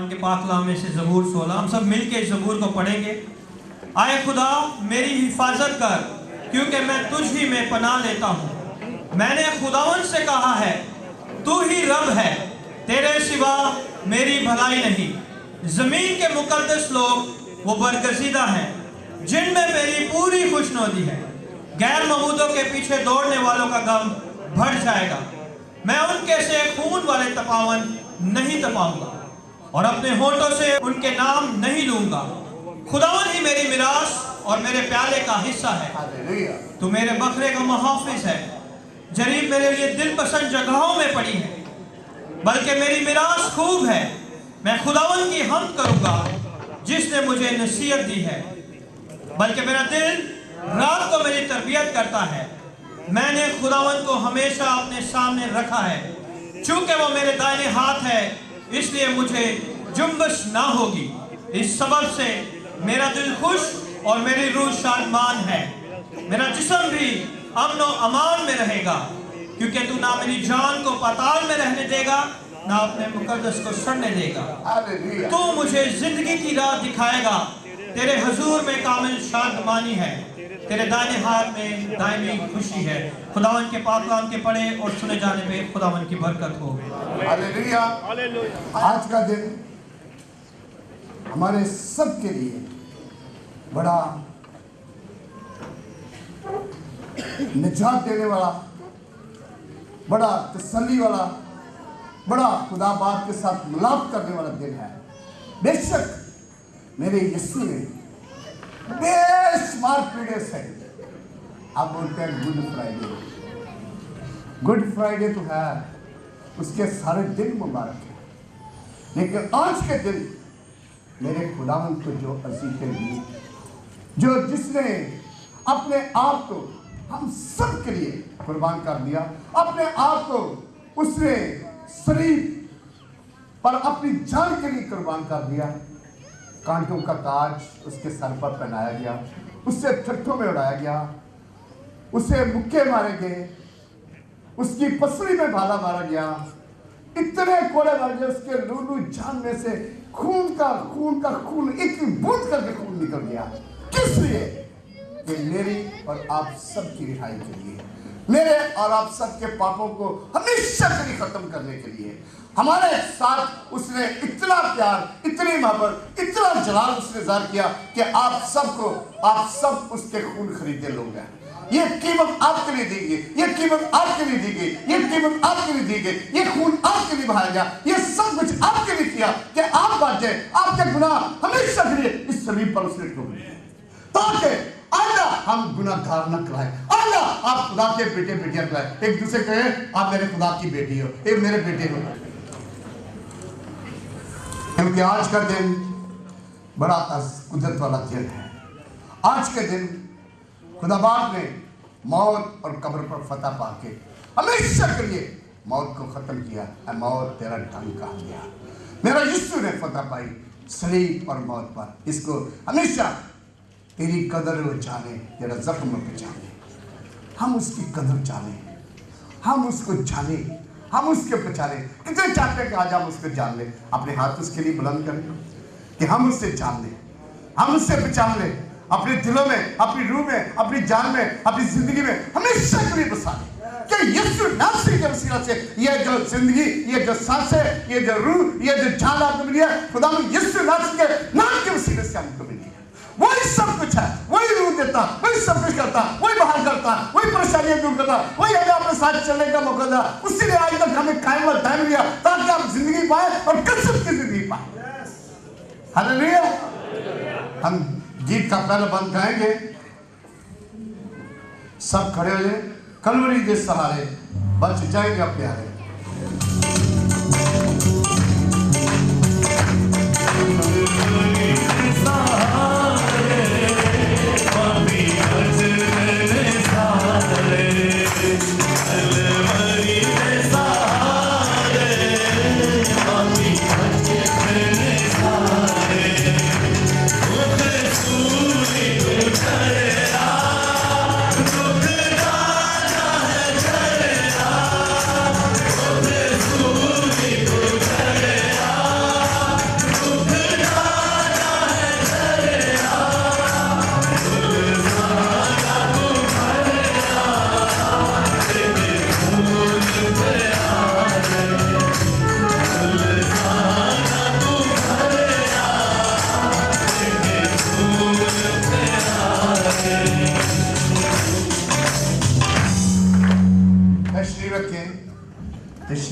खुदावन के पाक कलाम में से ज़बूर 16, हम सब मिल के इस ज़बूर को पढ़ेंगे। आए खुदा मेरी हिफाजत कर, क्योंकि मैं तुझ ही में पनाह लेता हूँ। मैंने खुदावन से कहा है, तू ही रब है, तेरे सिवा मेरी भलाई नहीं। ज़मीन के मुकद्दस लोग वो बरगज़ीदा हैं जिनमें मेरी पूरी खुशनुदी है। गैर मबूदों के पीछे दौड़ने वालों का गम बढ़ जाएगा। मैं उनके से खून वाले तपावन नहीं तपाऊंगा और अपने होठों से उनके नाम नहीं लूंगा। खुदावन ही मेरी मिरास और मेरे प्याले का हिस्सा है। तू मेरे बकरे का मुहाफिज है। जरीब मेरे लिए दिल पसंद जगहों में पड़ी है, बल्कि मेरी मिरास खूब है। मैं खुदावन की हम्द करूंगा जिसने मुझे नसीहत दी है, बल्कि मेरा दिल रात को मेरी तरबियत करता है। मैंने खुदावन को हमेशा अपने सामने रखा है। चूंकि वो मेरे दाहिने हाथ है, इसलिए मुझे जुम्बश ना होगी। इस सबब से मेरा दिल खुश और मेरी रूह शादमान है। मेरा जिस्म भी अमन और अमान में रहेगा, क्योंकि तू ना मेरी जान को पाताल में रहने देगा, ना अपने मुकद्दस को सड़ने देगा। तू मुझे जिंदगी की राह दिखाएगा। तेरे हुजूर में कामिल शादमानी है। तेरे दाहिने हाथ में दायमी खुशी है। खुदावन के पाक कलाम के पढ़े और सुने जाने पे खुदावन की बरकत हो। हालेलुया। आज का दिन हमारे सब के लिए बड़ा निजात देने वाला, बड़ा तसल्ली वाला, बड़ा खुदा बाप के साथ मिलाप करने वाला दिन है। बेशक मेरे यीशु ने बेशुमार पीड़े से, आप बोलते हैं गुड फ्राइडे, गुड फ्राइडे तो है, उसके सारे दिन मुबारक है, लेकिन आज के दिन मेरे खुदावन को जो अज़ीज़ें दी, जो जिसने अपने आप को हम सब के लिए कुर्बान कर दिया, अपने आप को उसने सलीब पर अपनी जान के लिए कुर्बान कर दिया। कांटों का ताज उसके सर पर पहनाया गया, उससे ठट्ठों में उड़ाया गया, उसे मुक्के मारे गए, उसकी पसली में भाला मारा गया, इतने कोड़े मारे गए, उसके लूलू जान में से खून का खून एक बूंद करके खून निकल गया। किस लिए? कि मेरी और आप सब की रिहाई के लिए, मेरे और आप सब के पापों को हमेशा के लिए खत्म करने के लिए। हमारे साथ उसने इतना प्यार, इतनी मोहब्बत, इतना जलाल उसने ज़ाहिर किया कि आप सब उसके खून खरीदे लोग हैं। ये कीमत आपके लिए दी गई, ये कीमत आपके लिए दी गई, ये कीमत आपके लिए दी गई, ये खून आपके लिए बहाया गया, ये सब कुछ आपके लिए किया कि आप बचे, आपके गुनाह हमेशा के लिए इस सलीब पर उसने ठोक दिए, ताकि अल्लाह हम गुनाहगार न कराए, अल्लाह आप खुदा के बेटे बेटियां कराए। एक दूसरे कहे आप मेरे खुदा की बेटी हो, एक मेरे बेटे हो। क्योंकि आज का दिन बड़ा कुदरत वाला दिन है। आज के दिन खुदा बाप ने मौत और कब्र पर फतह पाके हमेशा के लिए मौत को खत्म किया। मौत तेरा ढंग कहा गया। मेरा यीशु ने फतह पाई सलीब और मौत पर। इसको हमेशा तेरी कदर वो जाने, तेरा जख्म पहचाने, हम उसकी कदर जाने, हम उसको जाने, हम उसके पहचाने। कितने चाहते हैं कि आज हम उसको जान लें? अपने हाथ उसके लिए बुलंद करें कि हम उससे जान लें, हम उससे पहचान लें, अपने दिलों में, अपनी रूह में, अपनी जान में, अपनी जिंदगी में हमेशा के लिए बसा लें कि यीशु नासरी के वसीला से ये जो जिंदगी, ये जो सांसें, ये जो रूह, ये जो जान आपको मिली है, खुदा यीशु नासरी के नाम के वसीले से हमको मिली है। वही सब कुछ है, वही रूह देता, वही सब कुछ करता, वही बहाल करता, वही परेशानियां दूर करता, वही हमें अपने साथ चलने का मौका दिया। उसी ने आज तक हमें कायम और दायम दिया ताकि आप जिंदगी पाए और कसरत की जिंदगी पाए। हालेलुया। हम गीत का पहला बंद गाएंगे, सब खड़े हो जाए। कलवरी के सहारे बच जाएंगे अपने प्यारे।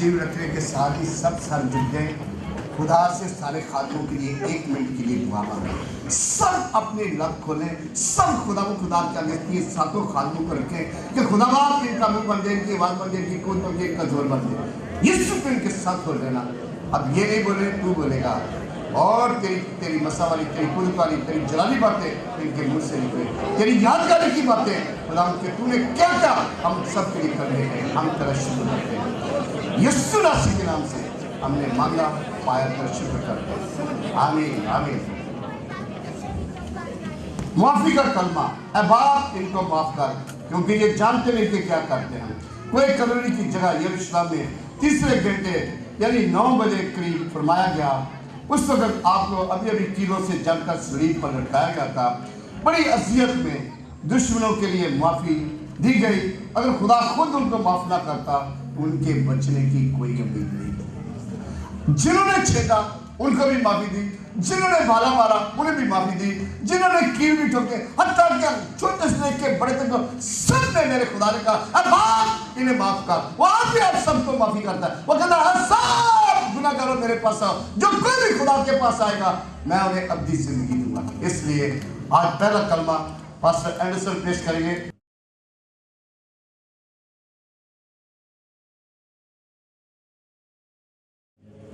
तशरीफ रखने के साथ ही सब सर झुक गए। खुदा से सारे खादिमों के लिए 1 मिनट के लिए दुआ मांगे। सब अपने लब खोलें, सब खुदा के आगे ये सातों खादिमों को रखें कि खुदा बाप इनका मुंह बन दे, इनकी आवाज़ बन दे, इनकी कूद बन दे, इनका जोर बन दे। यीशु को इनके साथ खोल देना। अब ये नहीं बोले, तू बोलेगा और तेरी मसा वाली, तेरी कुदरत वाली, तेरी जलाली बातें इनके मुंह से निकले, तेरी यादगारी की बातें खुदा के तूने क्या क्या हम सब के लिए कर रहे हैं। हम तेरा शुक्र करते हैं यीशु मसीह के नाम से हमने मांगा, पाया, तेरा शुक्र करते हैं। आमीन आमीन। माफी का कलमा, ऐ बाप इनको माफ कर, क्योंकि ये जानते नहीं कि क्या करते हैं। कोई कलोनी की जगह यरूशलेम में तीसरे घंटे यानी 9 बजे करीब फरमाया गया। उस वक्त आपको अभी अभी कीलों से जलकर सलीब पर लटकाया गया था। बड़ी अजियत में दुश्मनों के लिए माफ़ी दी गई। अगर खुदा खुद उनको माफ़ ना करता उनके बचने की कोई उम्मीद नहीं। जिन्होंने छेदा उनको भी माफ़ी दी, जिन्होंने भाला मारा उन्हें भी माफ़ी दी, जिन्होंने कील भी ठोके, हत्या किया, छोटे से लेके बड़े तक सब ने मेरे खुदा ने कहा बाप इन्हें माफ कर। वो आज भी आप सबको माफ़ी करता है। वो कहता है सब गुनाहगारों मेरे पास आओ, जो कोई भी खुदा के पास आएगा मैं उन्हें अब्दी जिंदगी दूंगा। इसलिए आज पहला कलमा पास्टर एंडरसन पेश करेंगे।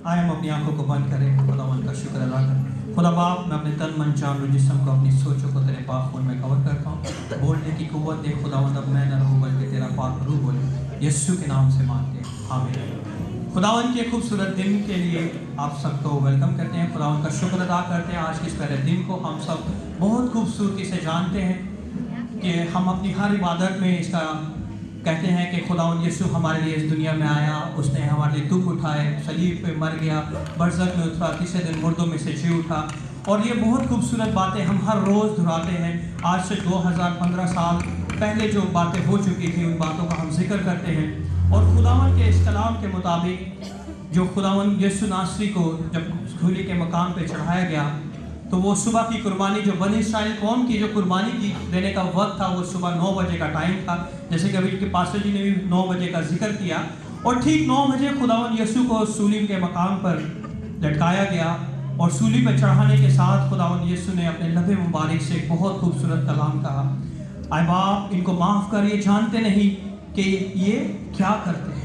आए हम अपनी आंखों को बंद करें, खुदावंद का शुक्र अदा करें। खुदा बाप, मैं अपने तन मन जान और जिस्म को, अपनी सोचों को तेरे पाक खून में कवर करता हूँ। बोलने की कुव्वत दे खुदावंद, अब मैं न रहूँ बल्कि तेरा पाक रूह बोले। यीशु के नाम से मांगते हैं, आमीन। खुदावंद के खूबसूरत दिन के लिए आप सबको वेलकम करते हैं। खुदावंद का शुक्र अदा करते हैं। आज के इस पहले दिन को हम सब बहुत खूबसूरती से जानते हैं कि हम अपनी हर इबादत में इसका कहते हैं कि खुदावंद यीशु हमारे लिए इस दुनिया में आया, उसने हमारे लिए दुख उठाए, सलीब पे मर गया, बरज़ख में उतरा, तीसरे दिन मुर्दों में से जी उठा। और ये बहुत खूबसूरत बातें हम हर रोज़ दोहराते हैं। आज से 2015 साल पहले जो बातें हो चुकी थी उन बातों का हम जिक्र करते हैं। और खुदावंद के इस कलाम के मुताबिक जो खुदावंद यीशु नासरी को जब सूली के मकाम पे चढ़ाया गया तो वो सुबह की कुर्बानी, जो बनी इस्राएल कौम की जो कुर्बानी की देने का वक्त था, वो सुबह 9 बजे का टाइम था, जैसे कि अभी के पास्टर जी ने भी 9 बजे का जिक्र किया। और ठीक 9 बजे खुदावंद यीशु को सूली के मकाम पर लटकाया गया और सूली पर चढ़ाने के साथ खुदावंद यीशु ने अपने लबे मुबारक से एक बहुत खूबसूरत कलाम कहा, आए बाप इनको माफ़ कर, ये जानते नहीं कि ये क्या करते हैं।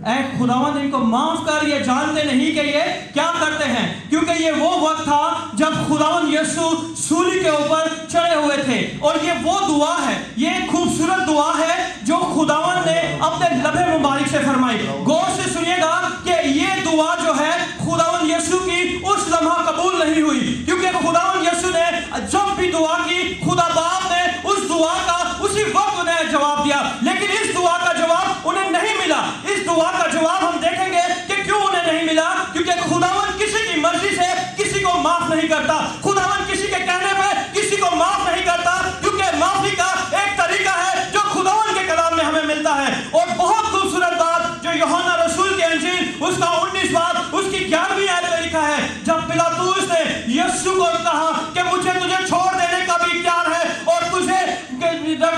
ऐ खुदावंद इनको माफ कर, ये जानते नहीं कि ये क्या करते हैं। क्योंकि ये वो वक्त था जब खुदावंद यीशु सूली के ऊपर चढ़े हुए थे। और ये वो दुआ है, ये खूबसूरत दुआ है जो खुदावंद ने अपने लबे मुबारक से फरमाई। गौर से सुनिएगा कि ये दुआ जो है खुदावंद यीशु की उस लम्हा कबूल नहीं हुई, क्योंकि खुदावंद यीशु ने जब भी दुआ की खुदा बाप ने उस दुआ का उसी वक्त उन्हें जवाब दिया। लेकिन इस दुआ का जवाब उन्हें नहीं मिला। इस दुआ का जवाब हम देखेंगे कि क्यों उन्हें नहीं मिला, क्योंकि खुदावंद किसी की मर्जी से किसी को माफ नहीं करता। खुदावंद किसी के कहने पे किसी को माफ नहीं करता, क्योंकि माफी का एक तरीका है जो खुदावंद के कलाम में हमें मिलता है। और बहुत खूबसूरत बात जो यूहन्ना रसूल की अंजील उसका 19 बाब उसकी 11वीं आयत में लिखा है, जब पिलातुस ने यीशु को कहा कि मुझे तुझे छोड़ देने का भी इख्तियार है और तुझे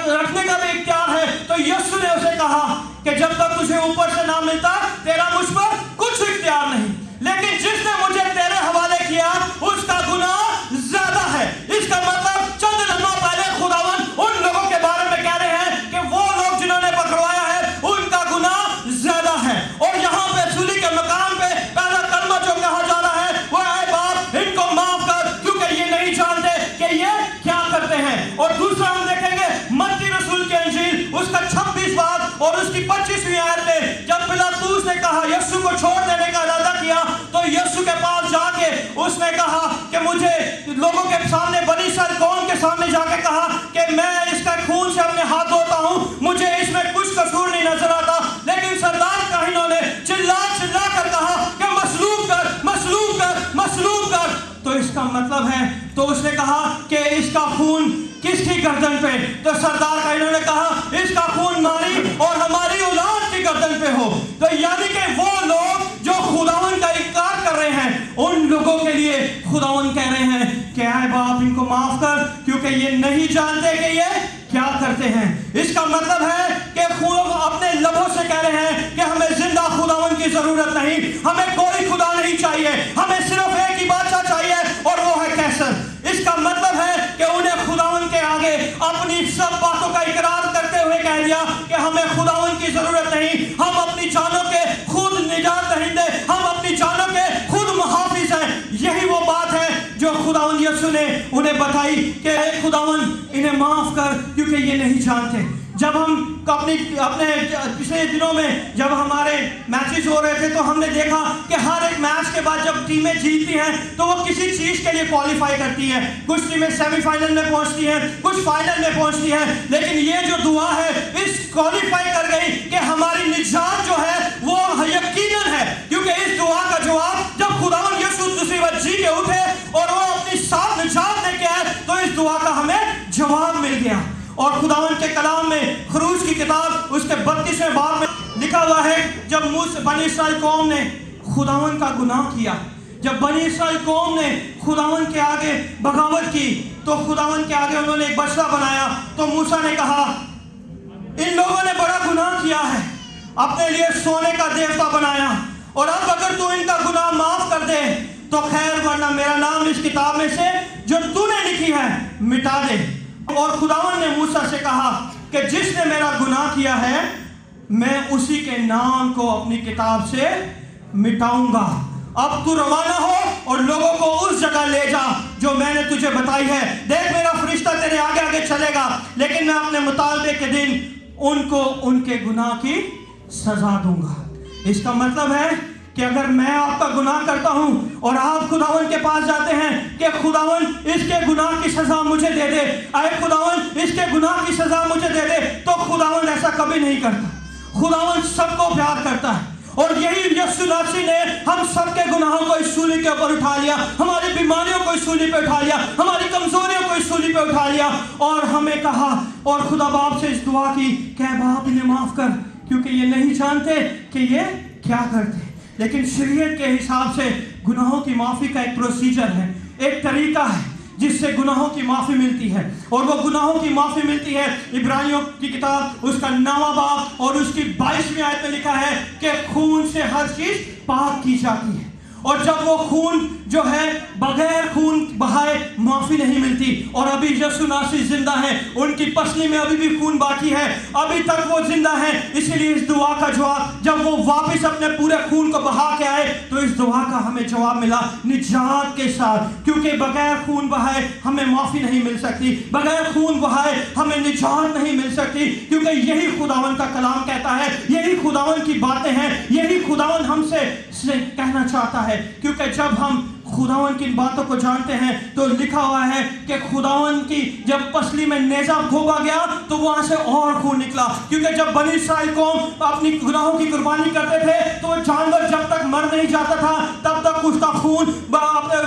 रखने का भी इख्तियार है, तो यीशु ने उसे कहा कि जब तक तुझे ऊपर से ना मिलता तेरा मुझ पर कुछ इख्तियार नहीं, लेकिन जिसने मुझे तेरे हवाले किया उसका गुनाह ज्यादा है। इसका मतलब चंद लम्हा पहले खुदावंद उन लोगों के बारे में कह रहे हैं कि वो लोग जिन्होंने पकड़वाया है उनका गुनाह ज्यादा है। और यहाँ पे सूली के मकाम पे पहला कलमा जो कहा जा रहा है वो है बाप इनको माफ कर, क्योंकि ये नहीं जानते कि ये क्या करते हैं। और दूसरा हम देखेंगे मत्ती रसूल की अंजील उसका 26 बाब और उसकी 25वीं आयत में, जब पिलातुस ने कहा यीशु को छोड़ देने का इरादा किया तो यीशु के पास जाके उसने कहा कि मुझे लोगों के सामने, बनी इस्राएल कौम के सामने जाके कहा कि मैं इसका खून से अपने हाथ धोता हूं, मुझे इसमें कुछ कसूर नहीं नजर आता। लेकिन सरदार काहिनों ने चिल्ला चिल्ला कर कहा कि मसलूब कर, मसलूब कर, मसलूब कर। तो इसका मतलब है, तो उसने कहा कि इसका खून किसकी गर्दन पे, तो सरदार का इन्होंने कहा इसका खून हमारी और हमारी औलाद की गर्दन पे हो। तो यानी कि वो लोग जो खुदावंद का इनकार कर रहे हैं उन लोगों के लिए खुदावंद कह रहे हैं कि ऐ बाप इनको माफ कर, क्योंकि ये नहीं जानते कि ये क्या करते हैं। इसका मतलब है कि अपने लबों से कह रहे हैं कि हमें जिंदा खुदावन की जरूरत नहीं, हमें कोई खुदा नहीं चाहिए, हमें सिर्फ एक ही बादशाह चाहिए और वो है कैसर। इसका मतलब है कि उन्हें खुदावन के आगे अपनी सब बातों का इकरार करते हुए कह दिया कि हमें खुदावन की जरूरत नहीं, हम अपनी जानों के खुद निजात दहिंदे, हम अपनी जानों के खुद मुहाफिज हैं। यही वो बात है जो खुदावन यीशु ने उन्हें बताई कि खुदावन इन्हें माफ कर क्योंकि ये नहीं जानते। जब हम अपने पिछले दिनों में जब हमारे मैचेस हो रहे थे तो हमने देखा कि हर एक मैच के बाद जब टीमें जीतती हैं तो वो किसी चीज के लिए क्वालिफाई करती हैं। कुछ टीमें सेमीफाइनल में पहुंचती हैं, कुछ फाइनल में पहुंचती हैं, लेकिन ये जो दुआ है इस क्वालिफाई कर गई कि हमारी निजात जो है वो यकीनन है, क्योंकि इस दुआ का जवाब जब खुदावन यीशु दूसरी बार जी के उठे और वो अपनी साथ निजात लेके आए तो इस दुआ का हमें जवाब मिल गया। और खुदावन के कलाम में खरूज की किताब उसके 32वें बाब में लिखा हुआ है, जब बनी इस्राएल कौम ने खुदावन का गुनाह किया, जब बनी इस्राएल कौम ने खुदावन के आगे बगावत की तो खुदावन के आगे उन्होंने एक बछड़ा बनाया। तो मूसा ने कहा इन लोगों ने बड़ा गुनाह किया है, अपने लिए सोने का देवता बनाया, और अब अगर तू इनका गुनाह माफ कर दे तो खैर, वरना मेरा नाम इस किताब में से जो तूने लिखी है मिटा दे। और खुदावन ने मूसा से कहा कि जिसने मेरा गुनाह किया है मैं उसी के नाम को अपनी किताब से मिटाऊंगा। अब तू रवाना हो और लोगों को उस जगह ले जा जो मैंने तुझे बताई है। देख मेरा फरिश्ता तेरे आगे आगे चलेगा, लेकिन मैं अपने मुतालबे के दिन उनको उनके गुनाह की सजा दूंगा। इसका मतलब है कि अगर मैं आपका गुनाह करता हूं और आप खुदावन के पास जाते हैं कि खुदावन इसके गुनाह की सजा मुझे दे दे, आए खुदावन इसके गुनाह की सजा मुझे दे दे, तो खुदावन ऐसा कभी नहीं करता। खुदावन सबको प्यार करता है और यही यीशु नासरी ने हम सबके गुनाहों को इस सूली के ऊपर उठा लिया, हमारी बीमारियों को इस सूली पे उठा लिया, हमारी कमजोरियों को इस सूली पे उठा लिया और हमें कहा और खुदा बाप से इस दुआ की कि बाप इन्हें माफ कर क्योंकि ये नहीं जानते कि ये क्या करते। लेकिन शरीयत के हिसाब से गुनाहों की माफ़ी का एक प्रोसीजर है, एक तरीका है जिससे गुनाहों की माफ़ी मिलती है। और वो गुनाहों की माफ़ी मिलती है इब्रानियों की किताब उसका 9वां बाब और उसकी 22वीं आयत में लिखा है कि खून से हर चीज़ पाक की जाती है, और जब वो खून जो है बगैर खून बहाए माफी नहीं मिलती। और अभी यीशु नासरी जिंदा है, उनकी पसली में अभी भी खून बाकी है, अभी तक वो जिंदा है। इसीलिए इस दुआ का जवाब जब वो वापस अपने पूरे खून को बहा के आए तो इस दुआ का हमें जवाब मिला निजात के साथ, क्योंकि बगैर खून बहाए हमें माफी नहीं मिल सकती, बगैर खून बहाए हमें निजात नहीं मिल सकती, क्योंकि यही खुदावन का कलाम कहता है, यही खुदावन की बातें हैं, यही खुदावन हमसे कहना चाहता है। क्योंकि जब हम खुदावन की बातों को जानते हैं तो लिखा हुआ है कि खुदावन की जब पसली में नेजा घोंपा गया तो वहां से और खून निकला, क्योंकि जब बनी इस्राएल कौम अपनी गुनाहों की कुर्बानी करते थे तो जानवर जब तक मर नहीं जाता था तब तक उसका खून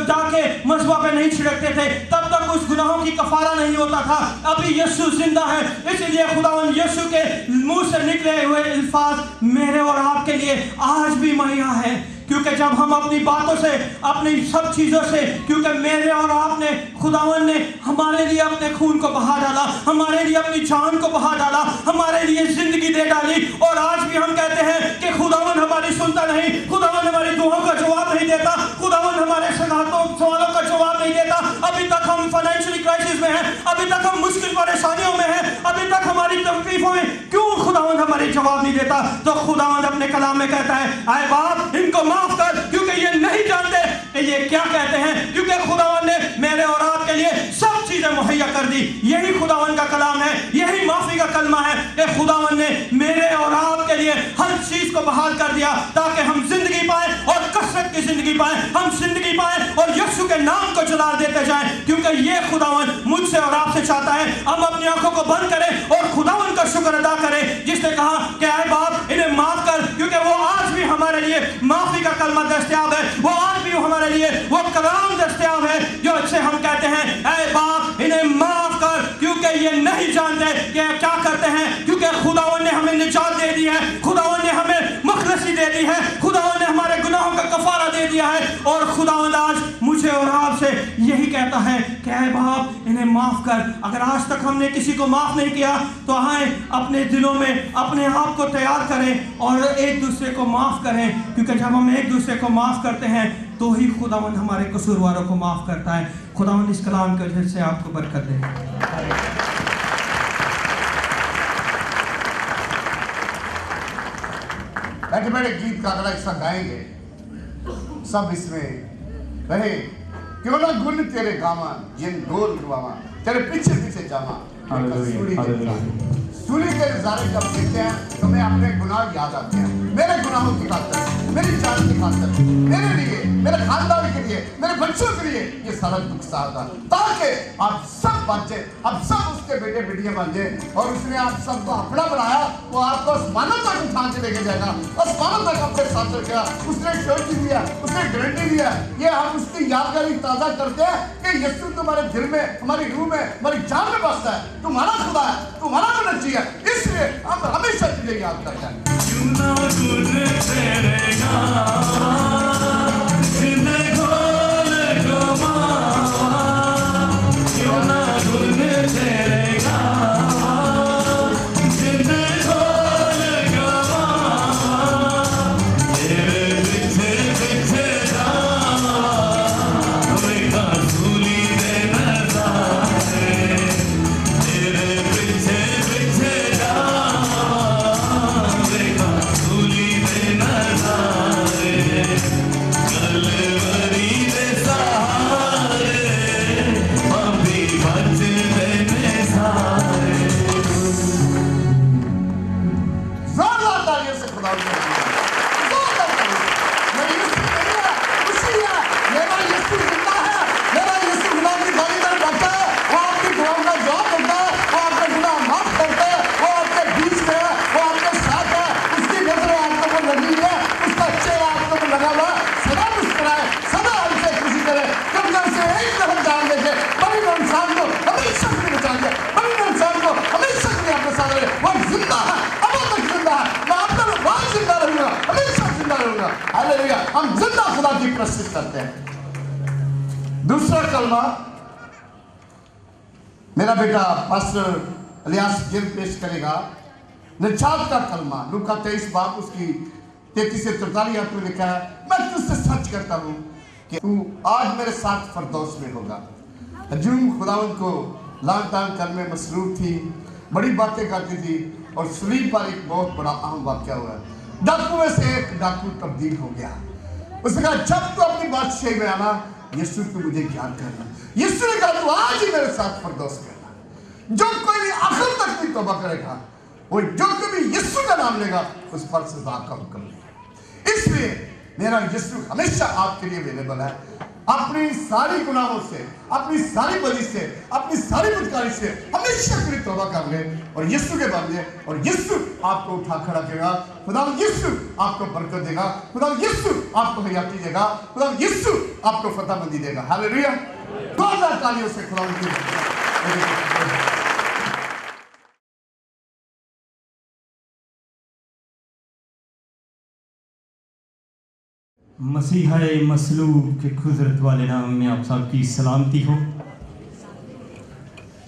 जाके मज़बा पे नहीं छिड़कते थे, तब तक उस गुनाहों की कफारा नहीं होता था। अभी यीशु जिंदा है, इसलिए खुदावन यीशु के मुंह से निकले हुए अल्फाज मेरे और आपके लिए आज भी मुहैया है। क्योंकि जब हम अपनी बातों से अपनी सब चीज़ों से, क्योंकि मेरे और आपने खुदावन ने हमारे लिए अपने खून को बहा डाला, हमारे लिए अपनी जान को बहा डाला, हमारे लिए जिंदगी दे डाली, और आज भी हम कहते हैं कि खुदावन हमारी सुनता नहीं, खुदावन हमारी दुआओं का जवाब नहीं देता, खुदावन हमारे सवालों का जवाब नहीं देता। अभी तक हम फाइनेंशियली क्राइसिस में हैं, अभी तक हम मुश्किल परेशानियों में हैं, अभी तक हमारी तकलीफों में, क्यों खुदावन हमारे जवाब नहीं देता? तो खुदावन अपने कलाम में कहता है आए बाप इनको माफ कर क्योंकि ये नहीं जानते कि ये क्या कहते हैं, क्योंकि खुदावन ने मेरे और आपके लिए सब चीजें मुहैया कर दी। यही खुदावन का कलाम है, यही माफी का कलमा है कि खुदावन ने मेरे और आपके लिए हर चीज को बहाल कर दिया ताकि हम जिंदगी पाए और कसरत की जिंदगी पाए, हम जिंदगी पाए और यीशु के नाम को जलाल देते जाएं, क्योंकि ये खुदावन मुझसे और आपसे चाहता है हम अपनी आंखों को बंद करें और खुदावन का शुक्र अदा करें जिसने कहा कि आए बाप इन्हें माफ कर, क्योंकि वो आज भी हमारे लिए माफी का कलमा दस्तयाब है, वो आज भी हमारे लिए वो कलाम दस्तयाब है जो अच्छे हम कहते हैं ऐ बाप इन्हें माफ कर क्योंकि ये नहीं जानते कि क्या करते हैं, क्योंकि खुदावन ने हमें निजात दे दी है, खुदावन ने हमें मुखलसी दे दी है, खुदावन ने हमारे गुनाहों का कफारा दे दिया है। और खुदावन आज मुझे और आपसे यही कहता है कि ऐ बाप इन्हें माफ़ कर। अगर आज तक हमने किसी को माफ़ नहीं किया तो आए अपने दिलों में अपने आप को तैयार करें और एक दूसरे को माफ़ करें, क्योंकि जब हम एक दूसरे को माफ़ करते हैं तो ही खुदावंद हमारे कसूरवारों को माफ़ करता है। खुदावंद इस कलाम की वजह से आपको बरकत दे। बैठे बैठे गीत का अगला हिस्सा गाएंगे, सब इसमें रहे। क्यों ना गुन तेरे गामा जिन डोल रुआवा, तेरे पीछे पीछे जामा। सूली के नजारे जब देखते हैं तो मैं अपने गुनाह याद आते हैं, मेरे गुनाहों की खातिर, मेरी जान की खातिर, मेरे लिए, मेरे खानदान के लिए, मेरे बच्चों के लिए ये सारा दुख सहा, ताकि आप सब बच्चे, आप सब उसके बेटे बेटियां बन जाए। और उसने आप सबको अपना बनाया, वो आपको आसमानों तक उठा के लेके जाएगा, आसमानों तक अपने साथ रखेगा। उसने श्योरिटी दिया, उसने गारंटी दिया। ये हम उसकी यादगारी ताज़ा करते हैं कि यीशु तुम्हारे दिल में, हमारी रूह में, हमारी जान में बसता है, तुम्हारा खुदा है, तुम्हारा मुनज्जी है। इसलिए हम हमेशा तुझे याद करते हैं। हम जिंदा खुदा की प्रस्तुत करते हैं। दूसरा कलमा मेरा बेटा पास्टर इलियास गिल पेश करेगा। निजात का कलमा लूका 23 बाब उसकी 33 से 43 में लिखा है, मैं तुझसे सच करता हूँ कि तू आज मेरे साथ फरदौस में होगा। हजूम खुदावंद को लान तान करने में मसरूफ थी, बड़ी बातें करती थी, और सलीब पर एक बहुत बड़ा अहम वाक़या हुआ। डाकू में से एक डाकू तब्दील हो गया। उसने कहा जब तू अपनी बादशाही में आना, यीशु तू मुझे ज्ञान करना। यीशु ने कहा तू आज ही मेरे साथ फरदौस करना। जो कोई भी आखिर तक भी तौबा करेगा, वो जो कोई भी यीशु का नाम लेगा, उस पर सजा का हुक्म लेगा। इसलिए मेरा यीशु हमेशा आपके लिए अवेलेबल है। अपनी सारी गुनाहों से, अपनी सारी बदी से, अपनी सारी बुदकारी से हमेशा के लिए तौबा कर ले और यीशु के बंदे, और यीशु आपको उठा खड़ा करेगा। खुदा यीशु आपको बरकत देगा, खुदा यीशु आपको हयाती देगा, खुदा यीशु आपको फतहमंदी देगा। हालेलुया। 2000 तालियों से खुदा की मसीहा मसलूब के कुदरत वाले नाम में आप सबकी सलामती हो।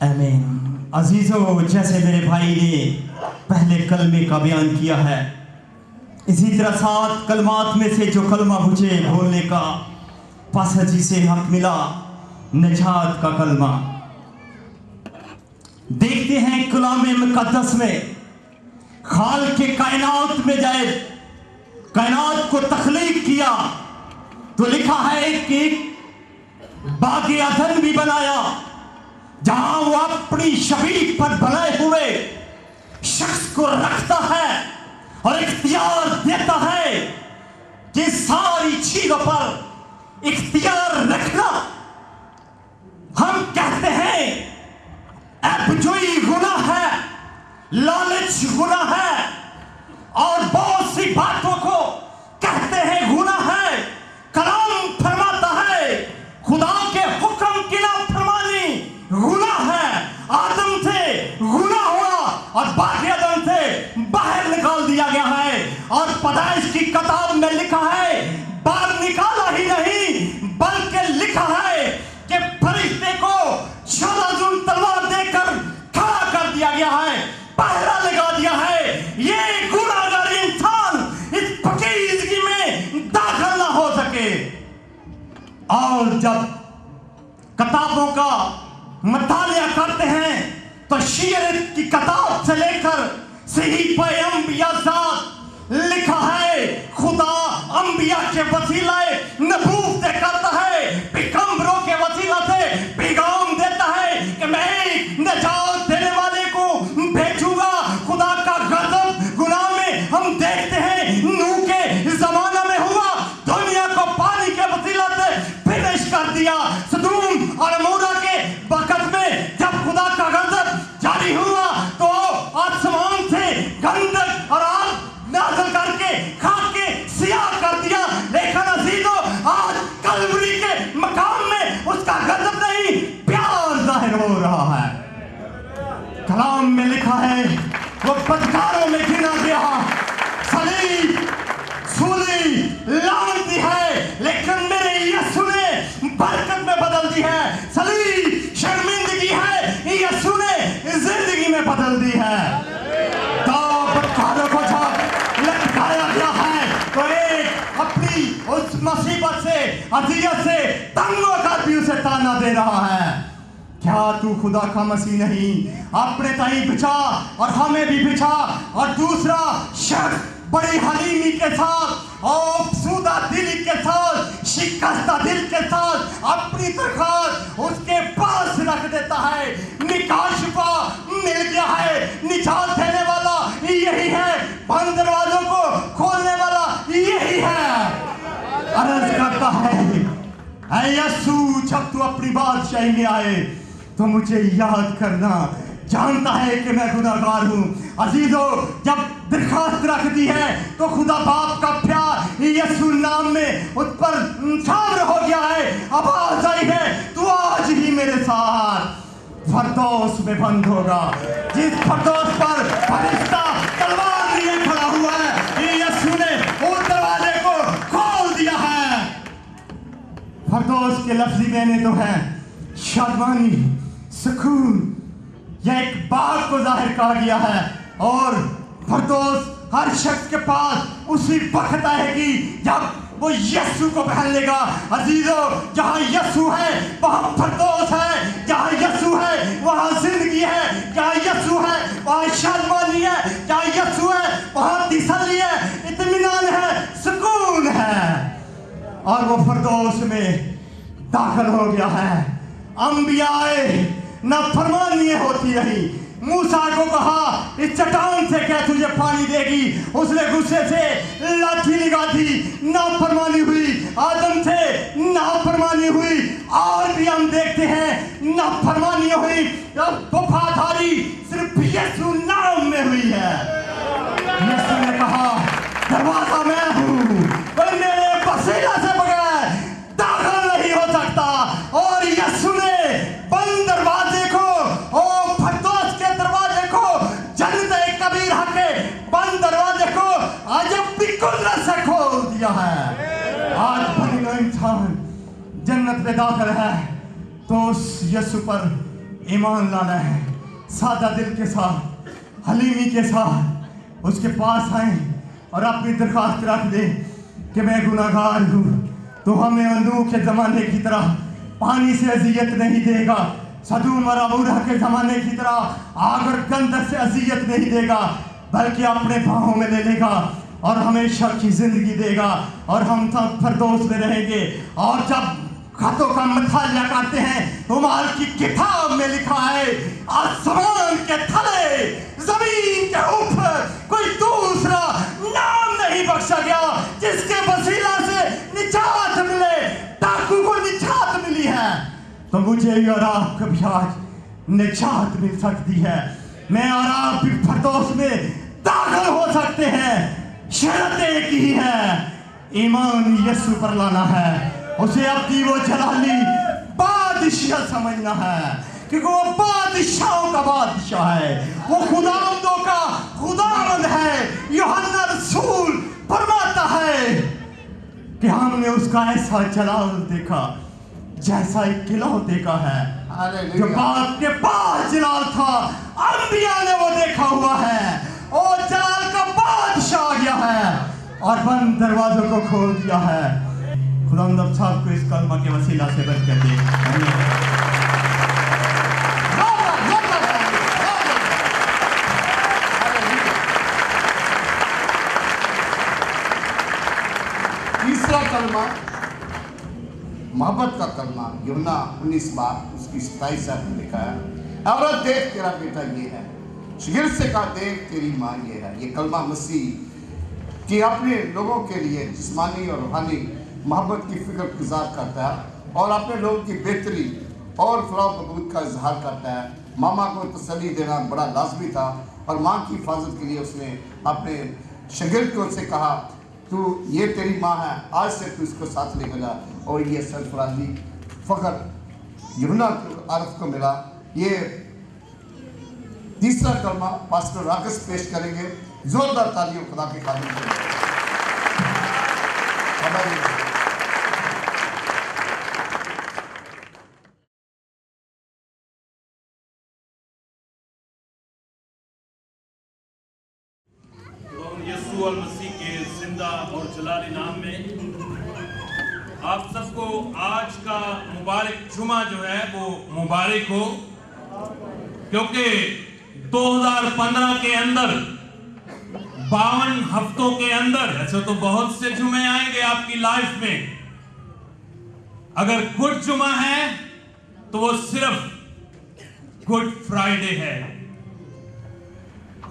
आमीन। अजीज़ों, जैसे मेरे भाई ने पहले कलमे का बयान किया है, इसी तरह 7 कलमात में से जो कलमा मुझे बोलने का पासजी से हक मिला, निजात का कलमा। देखते हैं कलाम मुकद्दस में, खाल के कायनात में जाए कायनात को तख्लीक किया तो लिखा है कि बाग़े अदन भी बनाया, जहां वो अपनी शबीह पर बनाए हुए शख्स को रखता है और इख्तियार देता है कि सारी चीजों पर इख्तियार रखना। हम कहते हैं अबजोई गुनाह है, लालच गुनाह है, और बहुत सी बातों को कहते हैं गुनाह है। कलाम फरमाता है खुदा के हुक्म की नाफरमानी गुनाह है। आदम से गुनाह हुआ और बाग़े अदन से बाहर निकाल दिया गया है, और पैदाइश की किताब में लिखा है बाहर निकाला ही नहीं बल्कि लिखा है कि और जब किताबों का मतालिया करते हैं तो शीर की किताब से लेकर सहीफ़े अंबिया तक लिखा है खुदा अंबिया के वसीले नबूवत करता है, पैगंबरों के वसीला से पैगाम देता है कि मैं एक निजात देने वाले को भेजूंगा। खुदा का गजब गुनाह में हम देखते हैं नूह के जमाना में हुआ, दुनिया को पानी के वसीला से फिनिश कर दिया। सदूम और अमोरा के वक़्त में जब खुदा का गजब जारी हुआ तो आसमान से गंधक और आग नाज़िल करके खाक के सियाह कर दिया। लेकिन अजीजों, आज कलवरी के मकाम में उसका गजब नहीं, प्यार जाहिर हो रहा है। कलाम में लिखा है वो बदकारों में गिना गया, सलीब सूली लानती है, लेकिन मेरे यीशु ने बरकत में बदल दी है। सलीब शर्मिंदगी है, यीशु ने जिंदगी में बदल दी है। तो बदकारों को जब लटकाया गया है तो एक अपनी उस मुसीबत से अजियत से तंग होकर भी उसे ताना दे रहा है। क्या तू खुदा का मसीह नहीं? अपने ताई बिछा और हमें भी बिछा। और दूसरा शख्स बड़ी हलीमी के साथ और सूदा दिली के साथ शिकस्ता दिल के साथ अपनी दरख्वास्त उसके पास रख देता है। निकाशफा मिल गया है, निजात देने वाला यही है, बंद दरवाजों को खोलने वाला यही है। अर्ज करता है, ऐ यीशु, जब तू अपनी बादशाही में आए तो मुझे याद करना। जानता है कि मैं गुनाहगार हूँ। अजीजों, जब दरखास्त रख दी है तो खुदा बाप का प्यार यीशु नाम में उस पर छावर हो गया है। आवाज आई है, तू आज ही मेरे साथ फरदौस में बंद होगा। जिस फरदौस पर फरिश्ता तलवार लिए खड़ा हुआ है, यीशु ने उस दरवाजे को खोल दिया है। फरदौस के लफ्जी मैंने तो है शादमानी, सुकून, यह एक बात को जाहिर कहा गया है। और फरदौस हर शख्स के पास उसी वक्त आएगी जब वो यीशु को पहन लेगा। अजीजों, जहाँ यीशु है वहाँ फरदौस है, जहाँ यीशु है वहाँ जिंदगी है, जहाँ यीशु है वहाँ शादमानी है, जहाँ यीशु है वहाँ तसल्ली है, इत्मीनान है, सुकून है। और वो फरदौस में दाखिल हो गया है। अंबियाए नाफरमानियां होती रही। मूसा को कहा इस चट्टान से क्या तुझे पानी देगी, उसने गुस्से से लाठी लगा दी, नाफरमानी हुई। आदम से नाफरमानी हुई, और भी हम देखते हैं नाफरमानी हुई। अब वफादारी सिर्फ यीशु नाम में हुई है। यीशु ने कहा दरवाजा मैं हूँ, कोई मेरे वसीला से बगैर दाखिल नहीं हो सकता। और यीशु ने बंद दरवाजे को और फरदौस के दरवाजे को, जन्नत कबीर के बंद दरवाजे को आज अपनी कुदरत से खोल दिया है। आज बनी इंसान जन्नत में दाखिल है तो उस यीशु पर ईमान लाना है। सादा दिल के साथ, हलीमी के साथ उसके पास आए और अपनी दरखास्त रख दे कि मैं गुनाहगार हूँ। तो हमें नूह के ज़माने की तरह पानी से अजियत नहीं देगा, सदूम और अमोरा के ज़माने की तरह आग और गंधक से अजियत नहीं देगा, बल्कि अपने बाहों में ले लेगा और हमेशा की ज़िंदगी देगा और हम सब फरदौस में रहेंगे। और जब खतों का मतालिया करते हैं तो माल की किताब में लिखा है, आसमान के थले जमीन के ऊपर कोई दूसरा नाम नहीं बख्शा गया जिसके वसीला से निजात मिले। डाकू को निजात मिली है तो मुझे और आपको भी आज निजात मिल सकती है। मैं और आप भी फरदौस में दाखिल हो सकते हैं। शर्त एक ही है, ईमान यीशु पर लाना है, उसे अपनी वो जलाली बादशाह समझना है, क्योंकि वो बादशाहों का बादशाह है, वो खुदावंदों का खुदावंद है। यूहन्ना रसूल फरमाता है कि हमने उसका ऐसा जलाल देखा जैसा एक किला देखा है। जो बाप के पास जलाल था, अंबिया ने वो देखा हुआ है। और जलाल का बादशाह आ गया है और बंद दरवाजों को खोल दिया है। खुदावंद साहब को इस कलमा के वसीला से बरकत दे। आमीन। तीसरा कलमा मोहब्बत का कलमा यूहन्ना 19 बार उसकी 27 में लिखा है, औरत देख तेरा बेटा ये है, शागिर्द से कहा देख तेरी माँ ये है। ये कलमा मसीह कि अपने लोगों के लिए जिस्मानी और रूहानी मोहब्बत की फिक्र गुजार करता है और अपने लोगों की बेहतरी और फलाह बहबूद का इजहार करता है। मामा को तसल्ली देना बड़ा लाजमी था और माँ की हिफाजत के लिए उसने अपने शागिर्द को उससे कहा तू ये तेरी माँ है, आज से तू इसको साथ लेकर जा। और ये सरफराजी फ़ख्र यूहन्ना आरफ को मिला। ये तीसरा कलमा पास्टर राकेश पेश करेंगे। जोरदार तालियों खुदा के खादिम के लिए। यीशु मसीह के जिंदा और जलाली नाम में आप सबको आज का मुबारक जुमा जो है वो मुबारक हो, क्योंकि 2015 के अंदर 52 हफ्तों के अंदर ऐसे तो बहुत से जुमे आएंगे आपकी लाइफ में, अगर गुड जुमा है तो वो सिर्फ गुड फ्राइडे है।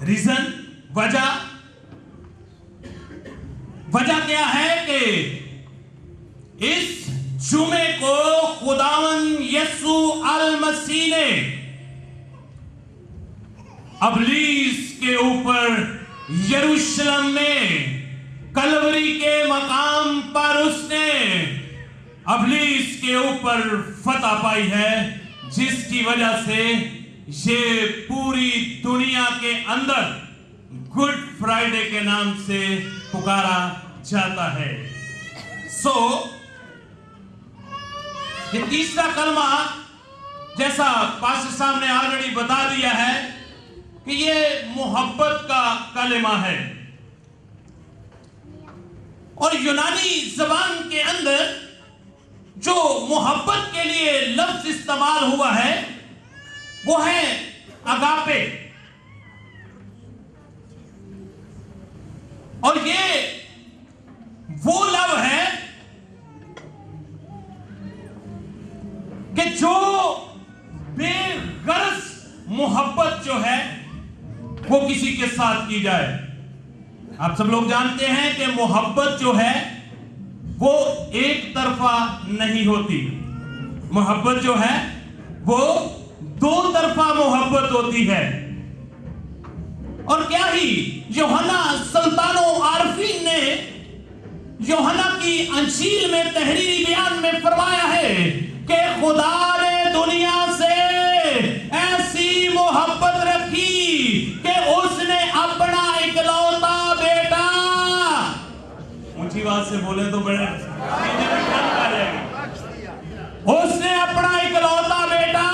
रीजन, वजह क्या है कि इस जुमे को खुदावंद यीशु अल मसीह ने अबलीस के ऊपर यरूशलेम में कलवरी के मकाम पर उसने अबलीस के ऊपर फतह पाई है, जिसकी वजह से ये पूरी दुनिया के अंदर गुड फ्राइडे के नाम से पुकारा जाता है। ये तीसरा कलमा जैसा पास्टर साहब ने ऑलरेडी बता दिया है कि ये मोहब्बत का कलमा है और यूनानी जबान के अंदर जो मोहब्बत के लिए लफ्ज इस्तेमाल हुआ है वो है अगापे। और ये वो लव है कि जो बेगर्ज मोहब्बत जो है वो किसी के साथ की जाए। आप सब लोग जानते हैं कि मोहब्बत जो है वो एक तरफा नहीं होती, मोहब्बत जो है वो दो तरफा मोहब्बत होती है। और क्या ही यूहन्ना सुल्तानो आरफीन ने यूहन्ना की अंजील में तहरीरी बयान में फरमाया है कि खुदा ने दुनिया से ऐसी मोहब्बत रखी कि उसने अपना इकलौता बेटा, ऊंची बात से बोले तो बड़े उसने अपना इकलौता बेटा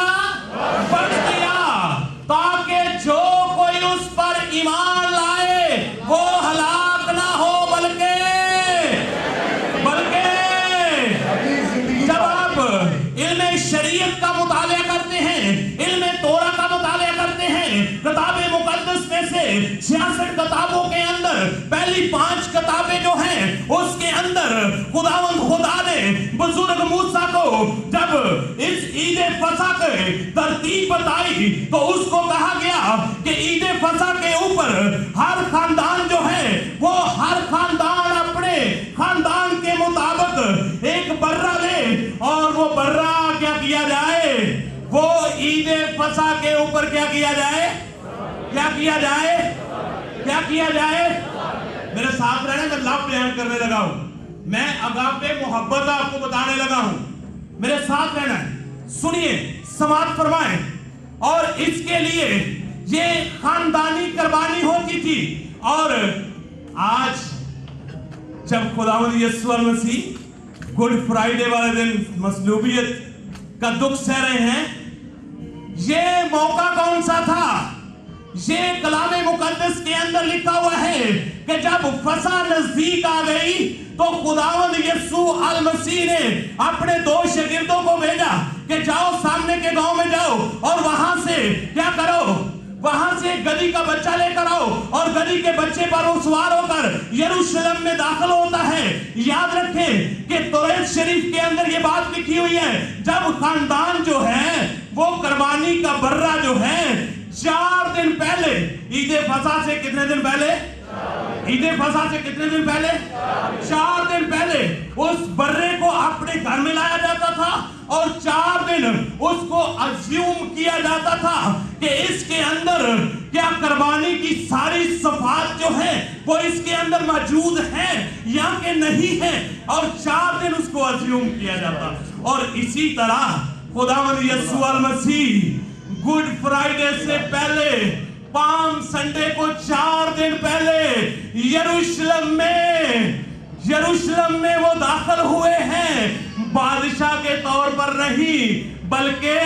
बख्श दिया ताकि जो कोई उस पर ईमान लाए वो हलाक ना हो, बल्कि जब आप इल्म शरीयत का मुतालिया करते हैं, इल्म तोरा का मुतालिया करते हैं, किताब मुकद्दस में से 66 किताबों के अंदर पहली 5 किताबें जो हैं उसके अंदर खुदावंद खुदा ने बुजुर्ग मूसा को जब इस ईद फसह की तरतीब बताई तो उसको कहा गया कि ईद फसह के ऊपर हर खानदान जो है वो हर खानदान अपने खानदान के मुताबिक एक बर्रा ले और वो बर्रा क्या किया जाए, वो ईद फसह के ऊपर क्या किया जाए, क्या किया जाए, क्या किया जाए। मेरे साथ रहना, मैं लव बयान करने लगा हूं, मैं अगापे मोहब्बत आपको बताने लगा हूं, मेरे साथ रहना है, सुनिए, समाप्त फरमाएं। और इसके लिए ये खानदानी कुर्बानी होती थी। और आज जब खुदावंद यीशु मसीह गुड फ्राइडे वाले दिन मसलूबियत का दुख सह रहे हैं, ये मौका कौन सा था, یہ کلام مقدس کے اندر لکھا ہوا ہے کہ جب فسح نزدیک آ گئی تو خداوند یسوع المسیح نے اپنے 2 شاگردوں کو بھیجا کہ جاؤ سامنے کے گاؤں میں جاؤ اور وہاں سے کیا کرو، وہاں سے گدھی کا بچہ لے کر آؤ اور گدھی کے بچے پر سوار ہو کر یروشلم میں داخل ہوتا ہے۔ یاد رکھیں کہ توریت شریف کے اندر یہ بات لکھی ہوئی ہے، جب خاندان جو ہے وہ قربانی کا برہ جو ہے 4 دن پہلے، عید فصح سے کتنے دن پہلے، عید فصح سے کتنے دن پہلے، 4 دن پہلے اس برے کو اپنے گھر میں لایا جاتا تھا اور 4 دن اس کو ازیوم کیا جاتا تھا کہ اس کے اندر کیا قربانی کی ساری صفات جو ہے وہ اس کے اندر موجود ہیں یا کہ نہیں ہے، اور 4 دن اس کو ازیوم کیا جاتا۔ اور اسی طرح خداوند یسوع المسیح گڈ فرائیڈے سے پہلے پام سنڈے کو 4 دن پہلے یروشلم میں وہ داخل ہوئے ہیں، بادشاہ کے طور پر نہیں بلکہ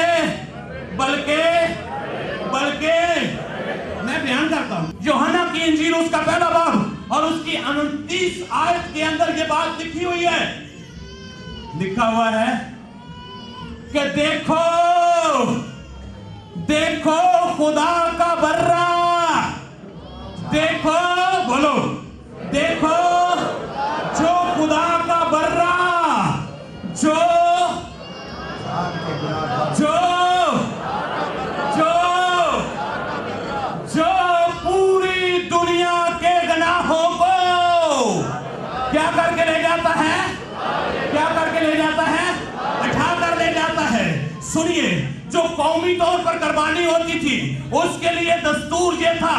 میں بیان کرتا ہوں یوحنا کی انجیل اس کا 1 باب اور اس کی 29 آیت کے اندر یہ بات لکھی ہوئی ہے، لکھا ہوا ہے کہ دیکھو خدا کا برہ، دیکھو، بولو، دیکھو جو خدا کا برہ جو پوری دنیا کے گناہوں کو کیا کر کے لے جاتا ہے، کیا کر کے لے جاتا ہے، اٹھا کر لے جاتا ہے۔ سنیے، جو قومی طور پر قربانی ہوتی تھی اس کے لیے دستور یہ تھا،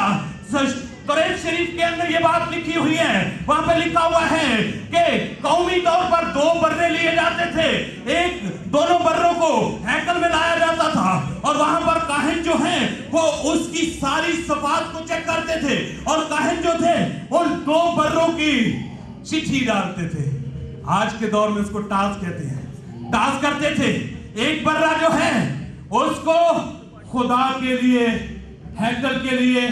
توریت شریف کے اندر یہ بات لکھی ہوئی ہے، وہاں پہ لکھا ہوا ہے کہ قومی طور پر 2 برے لیے جاتے تھے، دونوں بروں کو ہیکل میں لایا جاتا تھا اور وہاں پر کاہن جو ہیں وہ اس کی ساری صفات کو چیک کرتے تھے اور کاہن جو تھے ان 2 بروں کی چٹھی ڈالتے تھے۔ آج کے دور میں اس کو ٹاس کہتے ہیں، ٹاس کرتے تھے، ایک برہ جو ہے اس کو خدا کے لیے، ہیکل کے لیے،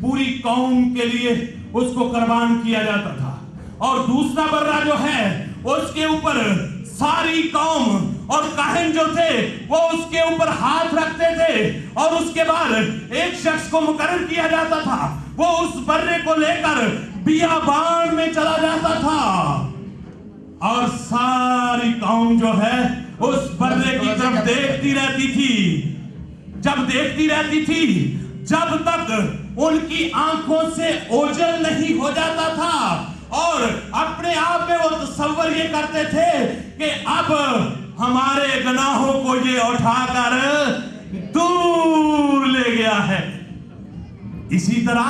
پوری قوم کے لیے اس کو قربان کیا جاتا تھا، اور دوسرا برہ جو ہے اس کے اوپر ساری قوم اور کاہن جو تھے وہ اس کے اوپر ہاتھ رکھتے تھے اور اس کے بعد ایک شخص کو مقرر کیا جاتا تھا، وہ اس برے کو لے کر بیابان میں چلا جاتا تھا اور ساری قوم جو ہے اس برے کی طرف دیکھتی رہتی تھی، جب تک ان کی آنکھوں سے اوجل نہیں ہو جاتا تھا، اور اپنے آپ میں وہ تصور یہ کرتے تھے کہ اب ہمارے گناہوں کو یہ اٹھا کر دور لے گیا ہے۔ اسی طرح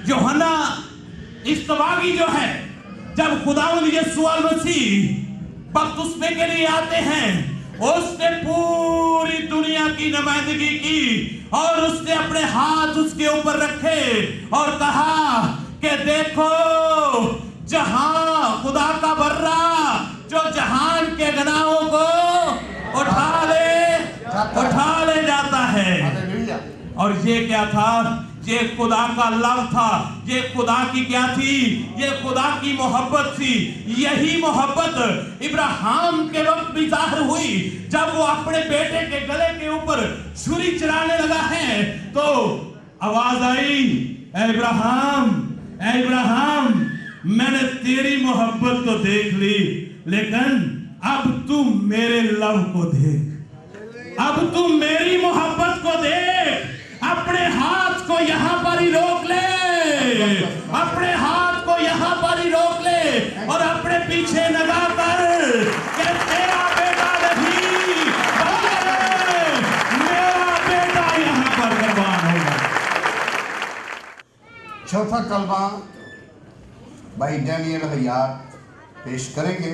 یوحنا استواگی جو ہے، جب خداوند یسوع المسیح بپتسمے کے لیے آتے ہیں، اس نے پوری دنیا کی نمائندگی کی اور اس نے اپنے ہاتھ اس کے اوپر رکھے اور کہا کہ دیکھو جہاں خدا کا برہ جو جہان کے گناہوں کو اٹھا لے جاتا ہے۔ اور یہ کیا تھا؟ یہ خدا کا لو تھا، یہ خدا کی کیا تھی؟ یہ خدا کی محبت تھی۔ یہی محبت ابراہیم کے وقت بھی ظاہر ہوئی جب وہ اپنے بیٹے کے گلے کے اوپر چھری چلانے لگا ہے تو آواز آئی، اے ابراہیم میں نے تیری محبت تو دیکھ لی، لیکن اب تم میرے لو کو دیکھ، اب تم میری محبت کو دیکھ۔ اپنے ہاتھ کو یہاں پر ہی روک لے، اپنے ہاتھ کو یہاں پر ہی روک لے اور اپنے پیچھے نگاہ کر کہ تیرا بیٹا نہیں بلکہ میرا بیٹا یہاں پر قربان ہوگا۔ چوتھا کلمہ بھائی ڈینیل حیات پیش کریں گے۔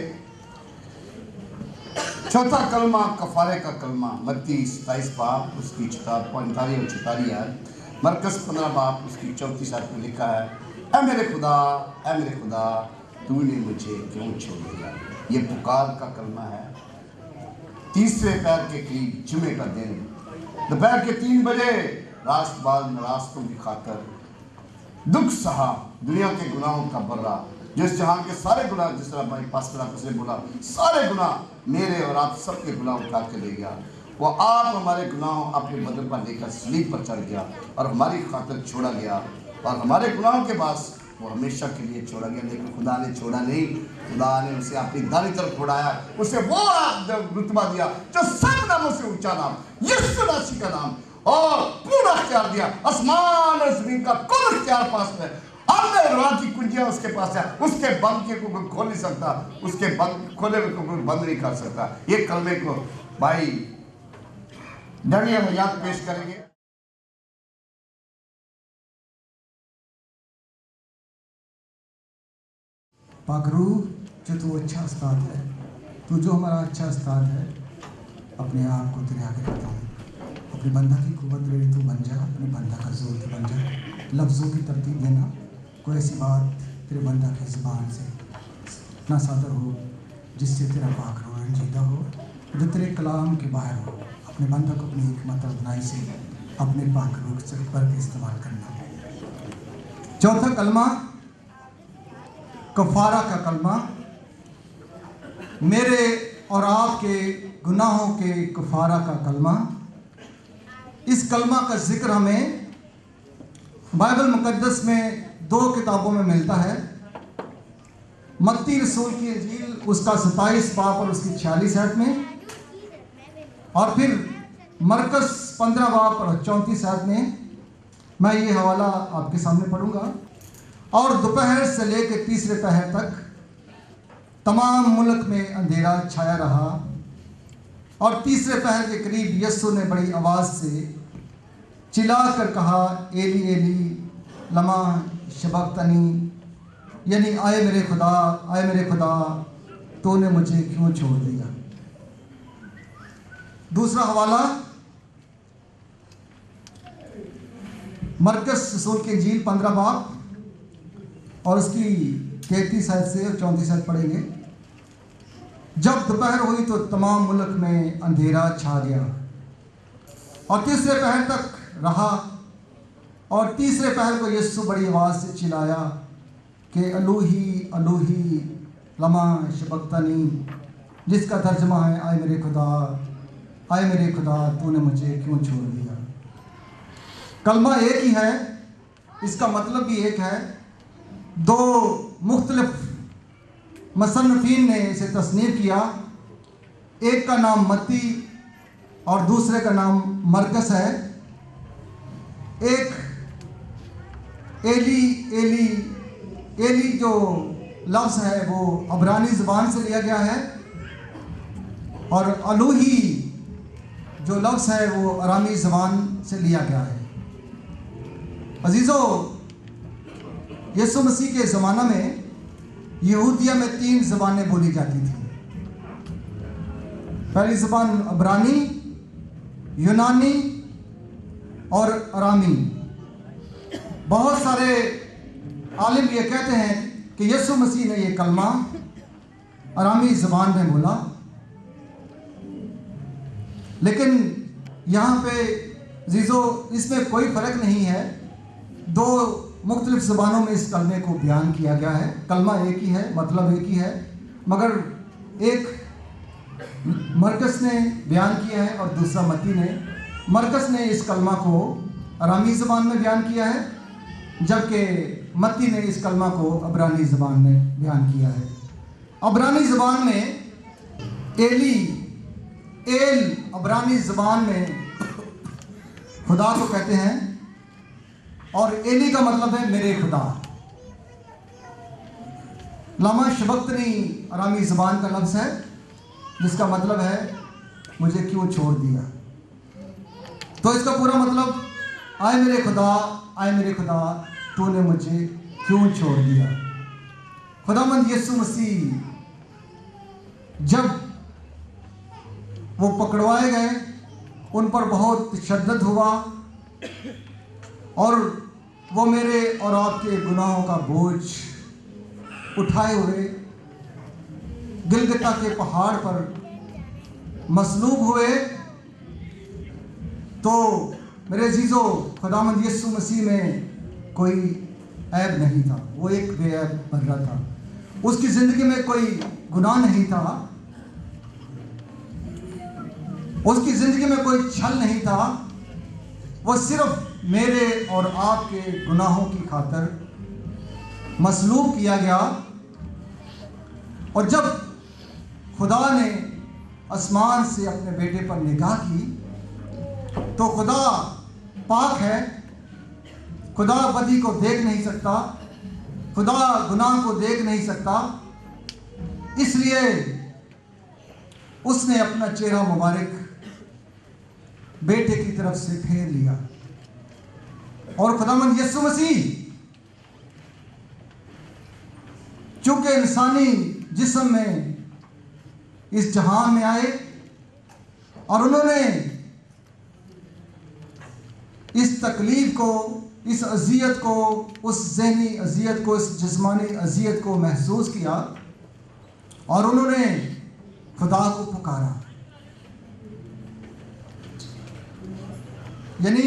چوتھا کلمہ کفارے کا کلمہ، متی 27 باب اس کی 45 اور 46 آیت، مرکز 15 باب اس کی 34 آیت میں لکھا ہے، اے میرے خدا تو نے مجھے کیوں چھوڑ دیا۔ یہ پکار کا کلمہ ہے۔ تیسرے پہر کے قریب جمعے کا دن دوپہر کے 3 بجے راست باز راستوں کی خاطر دکھ سہا دنیا کے گناہوں کا برا، جس جہاں کے سارے گناہ، جس طرح بھائی پاسٹر آپ سے بولا، سارے گناہ میرے اور آپ سب کے گناہ اٹھا کے لے گیا۔ وہ آپ ہمارے گناہوں اپنے بدن پر لے کر صلیب پر چڑھ گیا اور ہماری خاطر چھوڑا گیا، اور ہمارے گناہوں کے باعث وہ ہمیشہ کے لیے چھوڑا گیا۔ لیکن خدا نے چھوڑا نہیں، خدا نے اسے اپنی دائیں طرف اٹھایا، اسے وہ رتبہ دیا جو سب ناموں سے اونچا نام، یسوع مسیح کا نام، اور پورا اختیار دیا۔ آسمان اور زمین کا کل اختیار پاس میں، راہ کی کنجیاں اس کے پاس ہے، اس کے بند کے کوئی کھول نہیں سکتا، اس کے بند کھولے ہوئے کو کوئی بند نہیں کر سکتا۔ یہ کلمے کو بھائی ڈیڈی ہم یاد پیش کریں گے۔ پاک روح، جو تو اچھا استاد ہے، تو جو ہمارا اچھا استاد ہے، اپنے آپ کو تیرے آگے رکھتا ہوں۔ اپنے بندہ کی قوت میری تو بن جا، اپنے بندہ کا زور تو بن جا۔ لفظوں کی ترتیب دینا، کوئی ایسی بات تیرے بندہ کی زبان سے نہ صادر ہو جس سے تیرا پاک روح رنجیدہ ہو، جو تیرے کلام کے باہر ہو۔ اپنے بندہ کو اپنی حکمت اور بنائی سے اپنے پاک روح سے بھر کے استعمال کرنا۔ چوتھا کلمہ کفارہ کا کلمہ، میرے اور آپ کے گناہوں کے کفارہ کا کلمہ۔ اس کلمہ کا ذکر ہمیں بائبل مقدس میں 2 کتابوں میں ملتا ہے۔ متی رسول کی انجیل اس کا 27 باب اور اس کی 46 آیت میں، اور پھر مرکز 15 باب اور 34 آیت میں۔ میں یہ حوالہ آپ کے سامنے پڑھوں گا۔ اور دوپہر سے لے کے تیسرے پہر تک تمام ملک میں اندھیرا چھایا رہا، اور تیسرے پہر کے قریب یسوع نے بڑی آواز سے چلا کر کہا، ایلی ایلی لما شبقتنی، یعنی آئے میرے خدا، آئے میرے خدا، تو نے مجھے کیوں چھوڑ دیا۔ دوسرا حوالہ مرکز رسول کی انجیل 15 باب اور اس کی 33 آیت سے 34 آیت پڑھیں گے۔ جب دوپہر ہوئی تو تمام ملک میں اندھیرا چھا گیا، اور تیسرے پہر تک رہا، اور تیسرے پہر کو یسوع بڑی آواز سے چلایا کہ الوہی الوہی لما شبقتنی، جس کا ترجمہ ہے، آئے میرے خدا، آئے میرے خدا، تو نے مجھے کیوں چھوڑ دیا۔ کلمہ ایک ہی ہے، اس کا مطلب بھی ایک ہے۔ 2 مختلف مصنفین نے اسے تصنیف کیا، ایک کا نام متی اور دوسرے کا نام مرکز ہے۔ ایک ایلی ایلی، ایلی جو لفظ ہے وہ عبرانی زبان سے لیا گیا ہے، اور الوہی جو لفظ ہے وہ ارامی زبان سے لیا گیا ہے۔ عزیزو، یسوع مسیح کے زمانہ میں یہودیہ میں 3 زبانیں بولی جاتی تھیں۔ پہلی زبان عبرانی، یونانی اور ارامی۔ بہت سارے عالم یہ کہتے ہیں کہ یسوع مسیح نے یہ کلمہ ارامی زبان میں بولا، لیکن یہاں پہ عزیزو اس میں کوئی فرق نہیں ہے۔ 2 مختلف زبانوں میں اس کلمے کو بیان کیا گیا ہے، کلمہ ایک ہی ہے، مطلب ایک ہی ہے، مگر ایک مرکز نے بیان کیا ہے اور دوسرا متی نے۔ مرکز نے اس کلمہ کو ارامی زبان میں بیان کیا ہے، جبکہ متی نے اس کلمہ کو عبرانی زبان میں بیان کیا ہے۔ عبرانی زبان میں ایلی، ایل عبرانی زبان میں خدا کو کہتے ہیں، اور ایلی کا مطلب ہے میرے خدا۔ لما شبقتنی ارامی زبان کا لفظ ہے، جس کا مطلب ہے مجھے کیوں چھوڑ دیا۔ تو اس کا پورا مطلب، آئے میرے خدا، آئے میرے خدا، تو نے مجھے کیوں چھوڑ دیا۔ خداوند یسوع مسیح جب وہ پکڑوائے گئے، ان پر بہت تشدد ہوا، اور وہ میرے اور آپ کے گناہوں کا بوجھ اٹھائے ہوئے گلگتا کے پہاڑ پر مصلوب ہوئے، تو मेरे अजीज़ों, खुदावंद यीशु मसीह में कोई ऐब नहीं था, वो एक बेऐब बंदा था। उसकी ज़िंदगी में कोई गुनाह नहीं था, उसकी ज़िंदगी में कोई छल नहीं था। वो सिर्फ मेरे और आपके गुनाहों की खातिर मसलूब किया गया। और जब खुदा ने आसमान से अपने बेटे पर निगाह की तो खुदा पाक है, खुदा बदी को देख नहीं सकता, खुदा गुनाह को देख नहीं सकता, इसलिए उसने अपना चेहरा मुबारक बेटे की तरफ से फेर लिया। और खुदावंद यीशु मसीह चूंकि इंसानी जिस्म में इस जहान में आए और उन्होंने इस तकलीफ को, इस अजियत को, उस ज़हनी अजियत को, इस जिस्मानी अजियत को महसूस किया और उन्होंने खुदा को पुकारा, यानी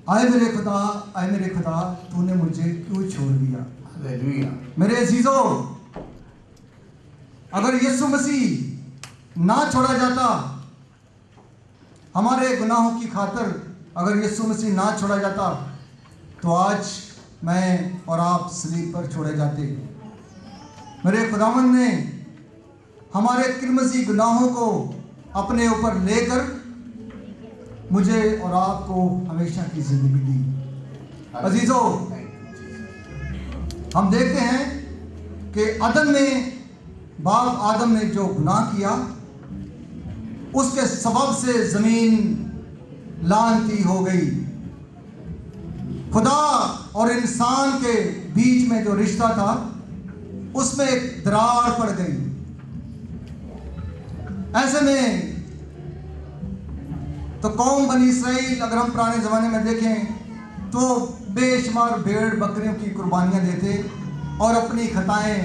आए मेरे खुदा, आए मेरे खुदा, तूने मुझे क्यों छोड़ दिया। हालेलुया। मेरे अजीजों, अगर यीशु मसीह ना छोड़ा जाता, हमारे गुनाहों की खातिर अगर यीशु मसीह ना छोड़ा जाता तो आज मैं और आप सलीब पर छोड़े जाते। मेरे खुदावंद ने हमारे किरमजी गुनाहों को अपने ऊपर लेकर मुझे और आपको हमेशा की जिंदगी दी। अजीजों, हम देखते हैं कि अदम में, बाप आदम ने जो गुनाह किया उसके सबब से ज़मीन लानती हो गई। खुदा और इंसान के बीच में जो रिश्ता था उसमें एक दरार पड़ गई। ऐसे में तो कौम बनी इसराइल, अगर हम पुराने ज़माने में देखें तो बेशुमार भेड़ बकरियों की कुर्बानियाँ देते और अपनी खताएं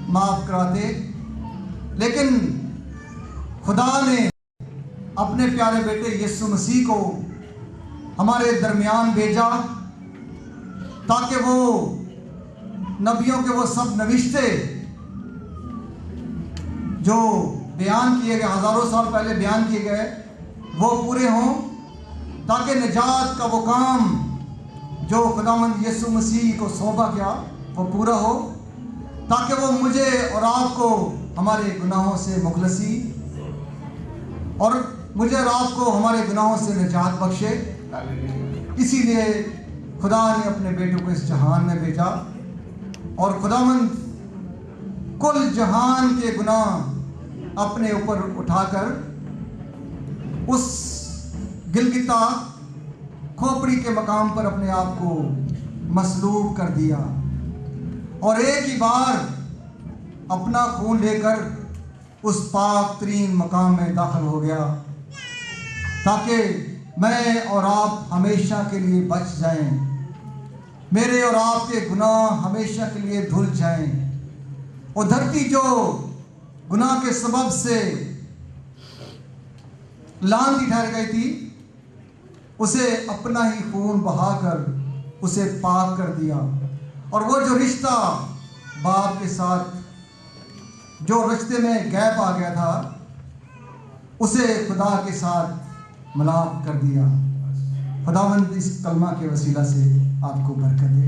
माफ़ कराते, लेकिन खुदा ने अपने प्यारे बेटे यीशु मसीह को हमारे दरमियान भेजा ताकि वो नबियों के वो सब नविश्ते जो बयान किए गए, हज़ारों साल पहले बयान किए गए, वो पूरे हों, ताकि निजात का वो काम जो खुदावंद यीशु मसीह को सौंपा गया वो पूरा हो, ताकि वो मुझे और आपको हमारे गुनाहों से मुखलसी और मुझे और आपको हमारे गुनाहों से निजात बख्शे। इसीलिए खुदा ने अपने बेटे को इस जहान में भेजा और खुदावंद कुल जहान के गुनाह अपने ऊपर उठाकर उस गिलगिता खोपड़ी के मकाम पर अपने आप को मसलूब कर दिया और एक ही बार अपना खून लेकर उस पाक तरीन मकाम में दाखिल हो गया ताकि मैं और आप हमेशा के लिए बच जाएं, मेरे और आपके गुनाह हमेशा के लिए धुल जाएं। और धरती जो गुनाह के सबब से लानती ठहर गई थी, उसे अपना ही खून बहाकर उसे पाक कर दिया। और वो जो रिश्ता बाप के साथ जो रिश्ते में गैप आ गया था, उसे खुदा के साथ मिलाप कर दिया। खुदावंद इस कलमा के वसीला से आपको बरकत दे।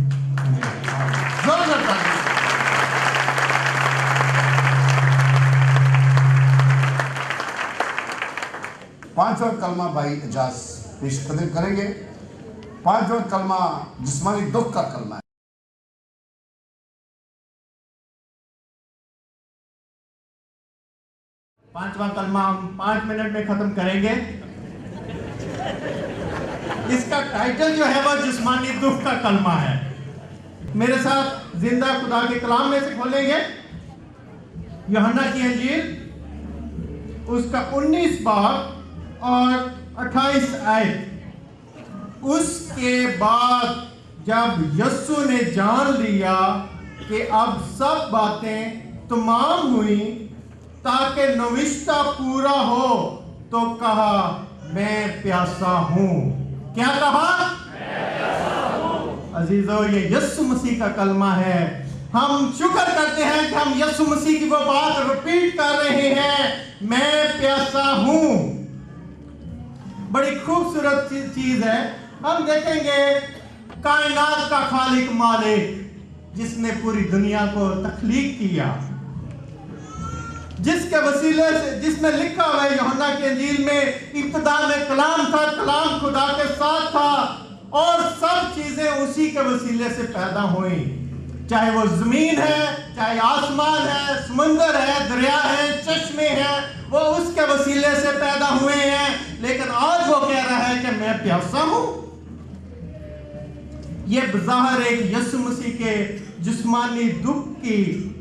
पांचवा कलमा भाई एजाज पेश करेंगे। पांचवा कलमा जिस्मानी दुख का कलमा है। पांचवा कलमा हम 5 मिनट में खत्म करेंगे। इसका टाइटल जो है वह जिस्मानी दुख का कलमा है। मेरे साथ जिंदा खुदा के कलाम में से खोलेंगे यूहन्ना की इंजील उसका 19 बाब और 28 आयत। उसके बाद जब यीशु ने जान लिया कि अब सब बातें तमाम हुई ताकि नविश्ता पूरा हो, तो कहा मैं प्यासा हूं, क्या कहा? अजीजों, ये यीशु मसीह का कलमा है। हम शुक्र करते हैं कि हम यीशु मसीह की वो बात रिपीट कर रहे हैं, मैं प्यासा हूं। बड़ी खूबसूरत चीज है। हम देखेंगे कायनात का खालिक मालिक जिसने पूरी दुनिया को तख्लीक किया, जिसके वसीले से, जिसमें लिखा हुआ है यूहन्ना की इंजील में, इब्तिदा में कलाम था, कलाम खुदा के साथ था और सब चीजें उसी के वसीले से पैदा हुई। चाहे वो जमीन है, चाहे आसमान है, समुंदर है, दरिया है, चश्मे हैं, वो उसके वसीले से पैदा हुए हैं। लेकिन आज वो कह रहा है कि मैं प्यासा हूं। ये बज़ाहिर एक यीशु मसीह के जिस्मानी दुख की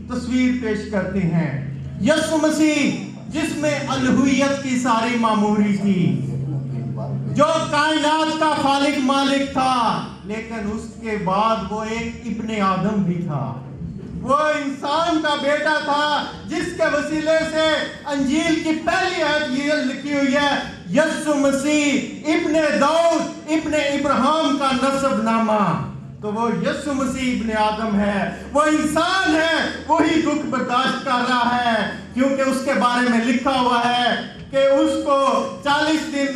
तस्वीर पेश करते हैं। यीशु मसीह जिसमें अलहुइयत की सारी मामूरी थी, जो कायनात का खालिक मालिक था, लेकिन उसके बाद वो एक इब्ने आदम भी था। वो इंसान का बेटा था जिसके वसीले से अंजील की पहली आयत ये लिखी हुई है, यीशु मसीह इब्ने दाऊद इब्ने इब्राहिम का नसबनामा। तो वो यीशु मसीह इब्ने आदम है, वो इंसान है, वही दुख बर्दाश्त कर रहा है, क्योंकि उसके बारे में लिखा हुआ है कि उसको 40 दिन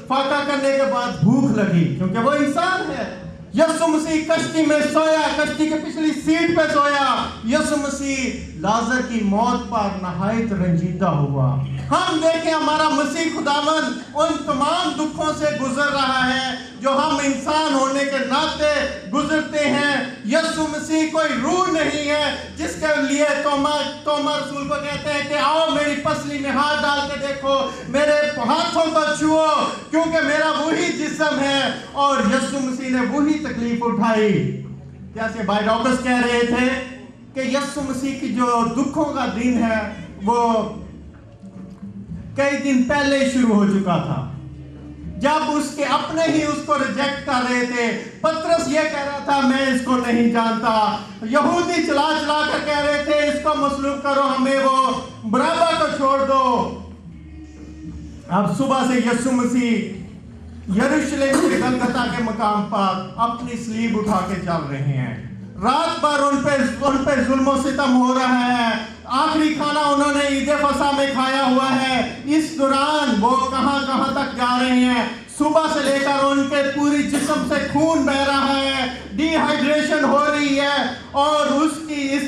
फाका करने के बाद भूख लगी, क्योंकि वो इंसान है। यीशु मसीह कश्ती में सोया, कश्ती के पिछली सीट पे सोया। यीशु मसीह लाजर की मौत पर नहायत रंजीदा हुआ। हम देखें हमारा मसीह खुदावन उन तमाम दुखों से गुजर रहा है जो हम इंसान होने के नाते गुजरते हैं। यीशु मसीह कोई रूह नहीं है जिसके लिए तोमा रसूल को कहते हैं कि आओ मेरी पसली में हाथ डाल के देखो, मेरे हाथों को छुओ, क्योंकि मेरा वही जिस्म है। और यीशु मसीह ने वही तकलीफ उठाई। जैसे भाई डॉक्टर्स कह रहे थे कि यीशु मसीह की जो दुखों का दिन है वो कई दिन पहले शुरू हो चुका था, जब उसके अपने ही उसको रिजेक्ट कर रहे थे। पतरस ये कह रहा था मैं इसको नहीं जानता, यहूदी चला चला कर कह रहे थे इसको मसलूब करो, हमें वो बराबा को छोड़ दो। अब सुबह से यीशु मसीह यरूशलेम के गलगता के मकाम पर अपनी स्लीब उठा के चल रहे हैं। रात भर उन पे जुल्म सितम हो रहा है। आखिरी खाना उन्होंने ईद फसा में खाया हुआ है। इस दौरान वो कहां तक जा रहे हैं। सुबह से लेकर उनके पूरी जिस्म से खून बह रहा है, डिहाइड्रेशन हो रही है। और उसकी इस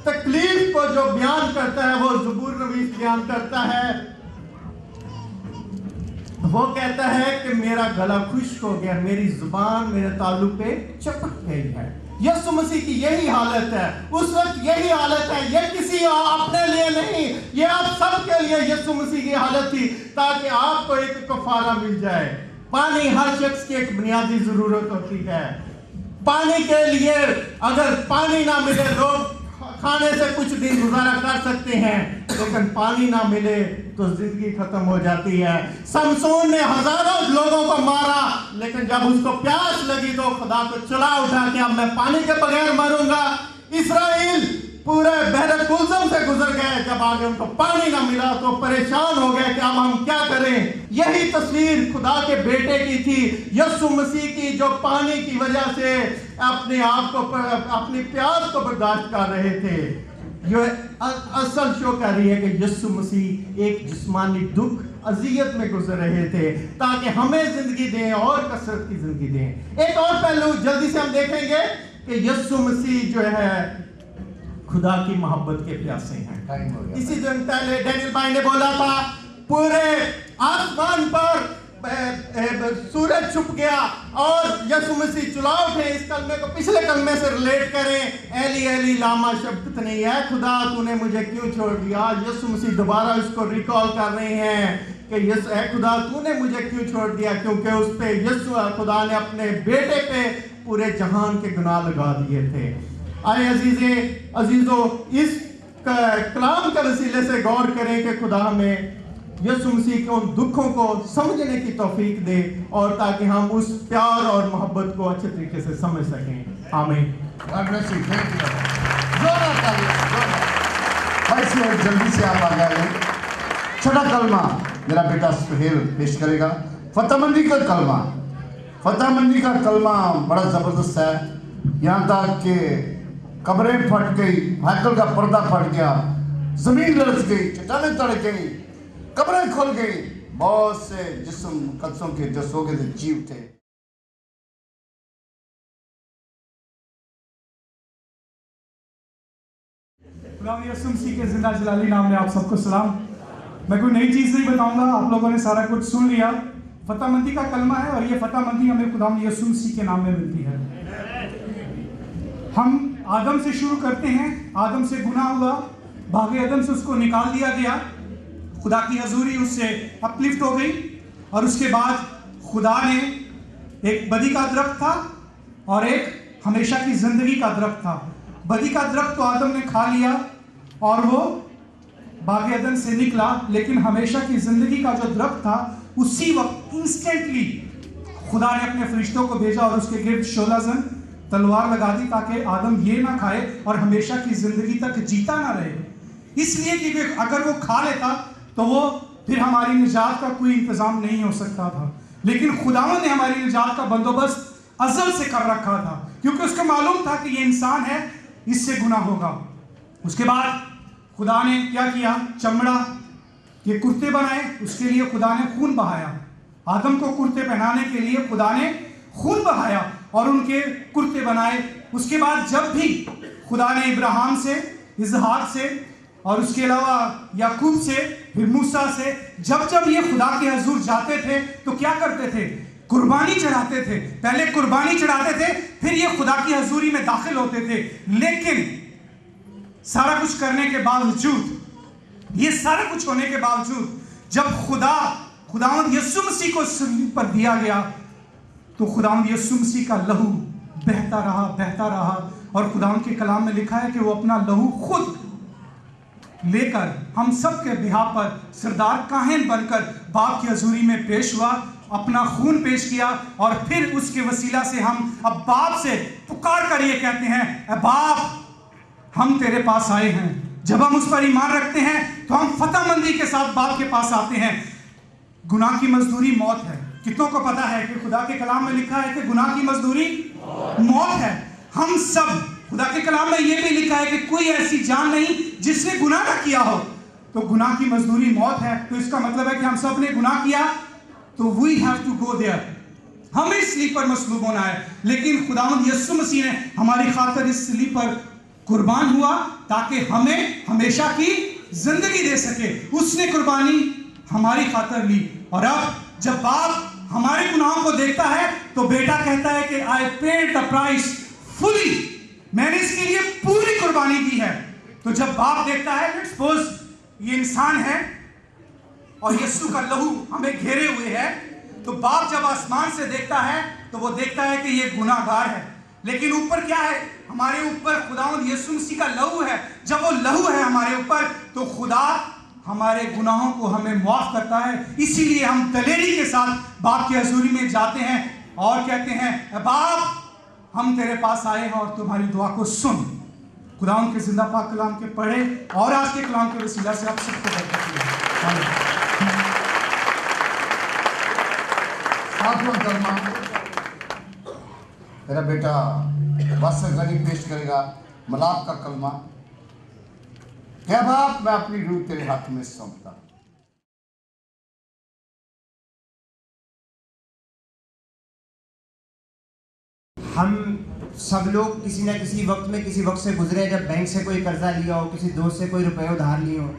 तकलीफ को जो बयान करता है वो ज़बूर नवीस बयान करता है। वो कहता है कि मेरा गला खुश्क हो गया, मेरी जुबान मेरे ताल्लुक पे चपक गई है। यीशु मसीह की यही हालत है, उस वक्त यही हालत है। ये किसी अपने लिए नहीं, ये आप सबके लिए यीशु मसीह की हालत थी, ताकि आपको एक कफारा मिल जाए। पानी हर शख्स की एक बुनियादी जरूरत होती है। पानी के लिए अगर पानी ना मिले, लोग खाने से कुछ दिन गुजारा कर सकते हैं, लेकिन पानी ना मिले तो जिंदगी खत्म हो जाती है। समसून ने हजारों लोगों को मारा, लेकिन जब उसको प्यास लगी तो खुदा को चला उठा के अब मैं पानी के बगैर मरूंगा। इस्राएल पूरे बहरे कुलसम से गुजर गए, जब आगे उनको पानी ना मिला तो परेशान हो गए कि अब हम क्या करें। यही तस्वीर खुदा के बेटे की थी, यीशु मसीह की, जो पानी की वजह से अपने आप को, अपनी प्यास को बर्दाश्त कर रहे थे। ये असल शो कर रही है कि यीशु मसीह एक जिस्मानी दुख अजियत में गुजर रहे थे ताकि हमें जिंदगी दें और कसरत की जिंदगी दें। एक और पहलू जल्दी से हम देखेंगे कि यीशु मसीह जो है खुदा की मोहब्बत के प्यासे हैं। इसी दिन पहले डैनियल भाई ने बोला था पूरे आसमान पर सूरज छुप गया और यीशु मसीह चला उठे। इस कलमे को पिछले कलमे से रिलेट करें, एली एली लामा शब्द नहीं है, खुदा तूने मुझे क्यों छोड़ दिया। यीशु मसीह दोबारा इसको रिकॉल कर रहे हैं कि यीशु खुदा तूने मुझे क्यों छोड़ दिया, क्योंकि उस पे यीशु खुदा ने अपने बेटे पे पूरे जहान के गुनाह लगा दिए थे। आए अजीजों, इस कलाम के वसीले से गौर करें कि खुदा हमें यीशु मसीह के उन दुखों को समझने की तौफीक दे और ताकि हम उस प्यार और मोहब्बत को अच्छे तरीके से समझ सकें। आमीन। जल्दी से आप आ जाए। छठा कलमा मेरा बेटा सुहेल पेश करेगा। फतेहमंदी का कलमा فتح مندی کا کلمہ بڑا زبردست ہے، یہاں تک کہ قبریں پھٹ گئی، ہیکل کا پردہ پھٹ گیا، زمین لرز گئی، چٹانیں تڑ گئی، قبریں کھل گئی، بہت سے جسم مقدسوں کے جو سو گئے تھے جی اٹھے۔ غلام یسوع مسیح کے زندہ جلالی نام میں آپ سب کو سلام۔ میں کوئی نئی چیز نہیں بتاؤں گا، آپ لوگوں نے سارا کچھ سن لیا۔ فتح مندی کا کلمہ ہے اور یہ فتح مندی ہمیں خدا یسوع مسیح کے نام میں ملتی ہے۔ ہم آدم سے شروع کرتے ہیں۔ آدم سے گناہ ہوا، باغ عدن سے اس کو نکال دیا گیا، خدا کی حضوری اس سے اپلفٹ ہو گئی، اور اس کے بعد خدا نے ایک بدی کا درخت تھا اور ایک ہمیشہ کی زندگی کا درخت تھا۔ بدی کا درخت تو آدم نے کھا لیا اور وہ باغ عدن سے نکلا، لیکن ہمیشہ کی زندگی کا جو درخت تھا اسی وقت انسٹنٹلی خدا نے اپنے فرشتوں کو بھیجا اور اس کے گرد شعلہ زن تلوار لگا دی تاکہ آدم یہ نہ کھائے اور ہمیشہ کی زندگی تک جیتا نہ رہے، اس لیے کہ اگر وہ کھا لیتا تو وہ پھر ہماری نجات کا کوئی انتظام نہیں ہو سکتا تھا۔ لیکن خداوند نے ہماری نجات کا بندوبست ازل سے کر رکھا تھا، کیونکہ اس کو معلوم تھا کہ یہ انسان ہے، اس سے گناہ ہوگا۔ اس کے بعد خدا نے کیا کیا؟ چمڑا کے کرتے بنائے، اس کے لیے خدا نے خون بہایا۔ آدم کو کرتے پہنانے کے لیے خدا نے خون بہایا اور ان کے کرتے بنائے۔ اس کے بعد جب بھی خدا نے ابراہیم سے، اسحاق سے اور اس کے علاوہ یعقوب سے، پھر موسیٰ سے، جب یہ خدا کے حضور جاتے تھے تو کیا کرتے تھے؟ قربانی چڑھاتے تھے۔ پہلے قربانی چڑھاتے تھے، پھر یہ خدا کی حضوری میں داخل ہوتے تھے۔ لیکن سارا کچھ کرنے کے باوجود، یہ سارا کچھ ہونے کے باوجود، جب خداوند یسوع مسیح کو صلیب پر دیا گیا تو خداوند یسوع مسیح کا لہو بہتا رہا، اور خداوند کے کلام میں لکھا ہے کہ وہ اپنا لہو خود لے کر ہم سب کے بہا پر سردار کاہن بن کر باپ کی حضوری میں پیش ہوا، اپنا خون پیش کیا، اور پھر اس کے وسیلہ سے ہم اب باپ سے پکار کر یہ کہتے ہیں، اے باپ ہم تیرے پاس آئے ہیں۔ جب ہم اس پر ایمان رکھتے ہیں تو ہم فتح مندی کے ساتھ باپ کے پاس آتے ہیں۔ گناہ کی مزدوری موت ہے۔ کتنوں کو پتا ہے کہ خدا کے کلام میں لکھا ہے کہ گناہ کی مزدوری موت ہے؟ ہم سب، خدا کے کلام میں یہ بھی لکھا ہے کہ کوئی ایسی جان نہیں جس نے گناہ نہ کیا ہو، تو گناہ کی مزدوری موت ہے۔ تو اس کا مطلب ہے کہ ہم سب نے گناہ کیا، تو we have to go there، ہمیں صلیب پر مصلوب ہونا ہے۔ لیکن خداوند یسوع مسیح نے ہماری خاطر اس صلیب پر قربان ہوا تاکہ ہمیں ہمیشہ کی زندگی دے سکے۔ اس نے قربانی ہماری خاطر لی، اور اب جب باپ ہمارے گناہوں کو دیکھتا ہے تو بیٹا کہتا ہے کہ I paid the price fully، میں نے اس کے لیے پوری قربانی دی ہے۔ تو جب باپ دیکھتا ہے، لیٹس سپوز یہ انسان ہے اور یسوع کا لہو ہمیں گھیرے ہوئے ہے، تو باپ جب آسمان سے دیکھتا ہے تو وہ دیکھتا ہے کہ یہ گناہ گار ہے، لیکن اوپر کیا ہے؟ ہمارے اوپر خداوند یسوع مسیح کا لہو ہے۔ جب وہ لہو ہے ہمارے اوپر تو خدا ہمارے گناہوں کو ہمیں معاف کرتا ہے۔ اسی لیے ہم دلیری کے ساتھ باپ کی حضوری میں جاتے ہیں اور کہتے ہیں، اے باپ ہم تیرے پاس آئے ہیں اور تمہاری دعا کو سن۔ خداوند کے زندہ پاک کلام کے پڑھے اور آج کے کلام کے وسیلہ سے آپ سب کو برکت ملے۔ ساتواں کلمہ میرا بیٹا واسع غنی پیش کرے گا، ملاپ کا کلمہ، کہ باپ میں اپنی روح تیرے ہاتھ میں سونپتا ہوں۔ ہم سب لوگ کسی نہ کسی وقت سے گزرے، جب بینک سے کوئی قرضہ لیا ہو، کسی دوست سے کوئی روپے ادھار لیے ہو،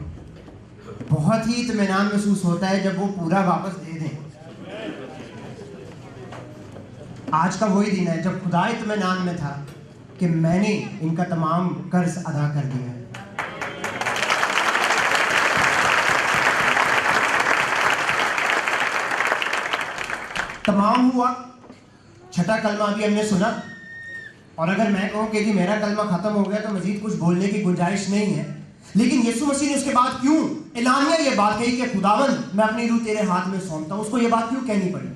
بہت ہی اطمینان محسوس ہوتا ہے جب وہ پورا واپس دے دیں۔ آج کا وہی دن ہے جب خدا اطمینان میں تھا کہ میں نے ان کا تمام قرض ادا کر دیا ہے۔ تمام ہوا، چھٹا کلمہ بھی ہم نے سنا، اور اگر میں کہوں کہ جی میرا کلمہ ختم ہو گیا تو مزید کچھ بولنے کی گنجائش نہیں ہے، لیکن یسوع مسیح نے اس کے بعد کیوں اعلانیہ یہ بات کہی کہ خداوند میں اپنی روح تیرے ہاتھ میں سونپتا ہوں؟ اس کو یہ بات کیوں کہنی پڑی؟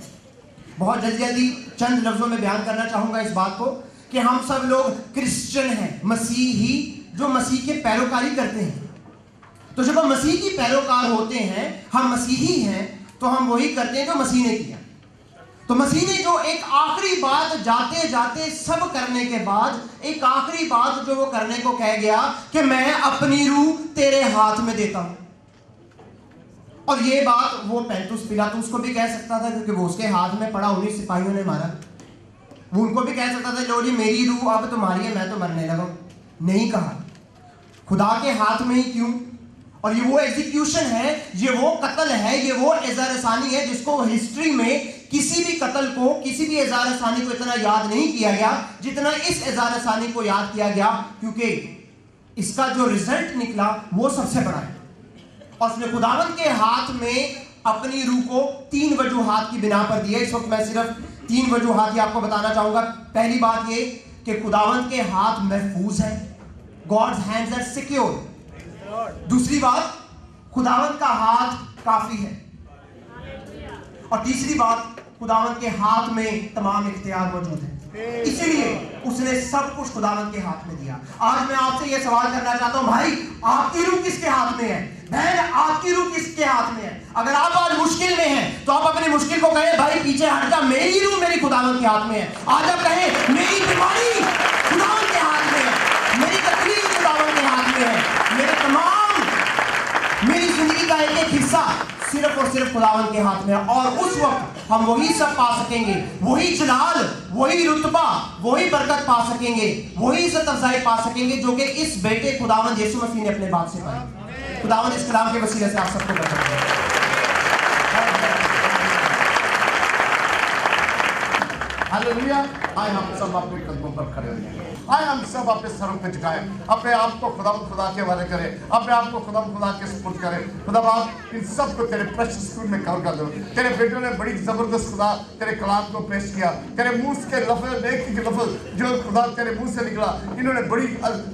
بہت جلدی چند لفظوں میں بیان کرنا چاہوں گا اس بات کو کہ ہم سب لوگ کرسچن ہیں، مسیحی جو مسیح کے پیروکاری کرتے ہیں۔ تو جب ہم مسیح کی پیروکار ہوتے ہیں، ہم مسیحی ہیں، تو ہم وہی کرتے ہیں جو مسیح نے کیا۔ تو مسیح نے جو ایک آخری بات جاتے جاتے سب کرنے کے بعد ایک آخری بات جو وہ کرنے کو کہہ گیا کہ میں اپنی روح تیرے ہاتھ میں دیتا ہوں. اور یہ بات وہ پینتوس پیلاطس کو بھی کہہ سکتا تھا کیونکہ وہ اس کے ہاتھ میں پڑا 19 سپاہیوں نے مارا. وہ ان کو بھی کہہ سکتا تھا لو جی میری روح اب تمہاری ہے میں تو مرنے لگا. نہیں کہا. خدا کے ہاتھ میں ہی کیوں؟ اور یہ وہ ایگزیکیوشن ہے, یہ وہ قتل ہے, یہ وہ اظہار ثانی ہے جس کو ہسٹری میں کسی بھی قتل کو, کسی بھی اظہار ثانی کو اتنا یاد نہیں کیا گیا جتنا اس اظہار ثانی کو یاد کیا گیا, کیونکہ اس کا جو رزلٹ نکلا وہ سب سے بڑا ہے. اور اس نے خداوند کے ہاتھ میں اپنی روح کو 3 وجوہات کی بنا پر دیا. اس وقت میں صرف 3 وجوہات یہ آپ کو بتانا چاہوں گا. پہلی بات یہ کہ خداوند کے ہاتھ محفوظ ہے, God's hands are secure. دوسری بات, خداوند کا ہاتھ کافی ہے. اور تیسری بات, خداوند کے ہاتھ میں تمام اختیار موجود ہے. اسی لیے اس نے سب کچھ خداوند کے ہاتھ میں دیا. آج میں آپ سے یہ سوال کرنا چاہتا ہوں, بھائی آپ کی روح کس کے ہاتھ میں ہے؟ بہن آپ کی روح کس کے ہاتھ میں ہے؟ اگر آپ آج مشکل میں ہیں تو آپ اپنی مشکل کو کہیں بھائی پیچھے ہٹ جا, میری روح میری خداوند کے ہاتھ میں ہے. آج آپ کہیں میری بیماری خداوند کے ہاتھ میں ہے, میری تکلیف خداوند کے ہاتھ میں ہے, میری زندگی کا ایک ایک حصہ صرف اور صرف خداوند کے ہاتھ میں ہے. اور اس وقت ہم وہی سب پا سکیں گے, وہی جلال, وہی رتبہ, وہی برکت پا سکیں گے, وہی عزت افزائی پا سکیں گے جو کہ اس بیٹے خداوند یسوع مسیح نے اپنے باپ سے پائی. خداوند اس کلام کے وسیلے سے آپ سب کو برکت دے. ہاللویا. آئے ہم سب اپنے قدموں پر کھڑے ہو جائیں. آئے ہم سب اپنے سروں پہ جھکائیں, اپنے آپ کو خدا کے حوالے کریں, اپنے آپ کو خدا کے سپرد کریں. خدا باپ ان سب کو تیرے پریشس خون میں کور کر دو. تیرے بیٹوں نے بڑی زبردست خدا تیرے کلام کو پیش کیا. تیرے منہ کے لفظ, نیکی کے لفظ جو خدا تیرے منہ سے نکلا, انہوں نے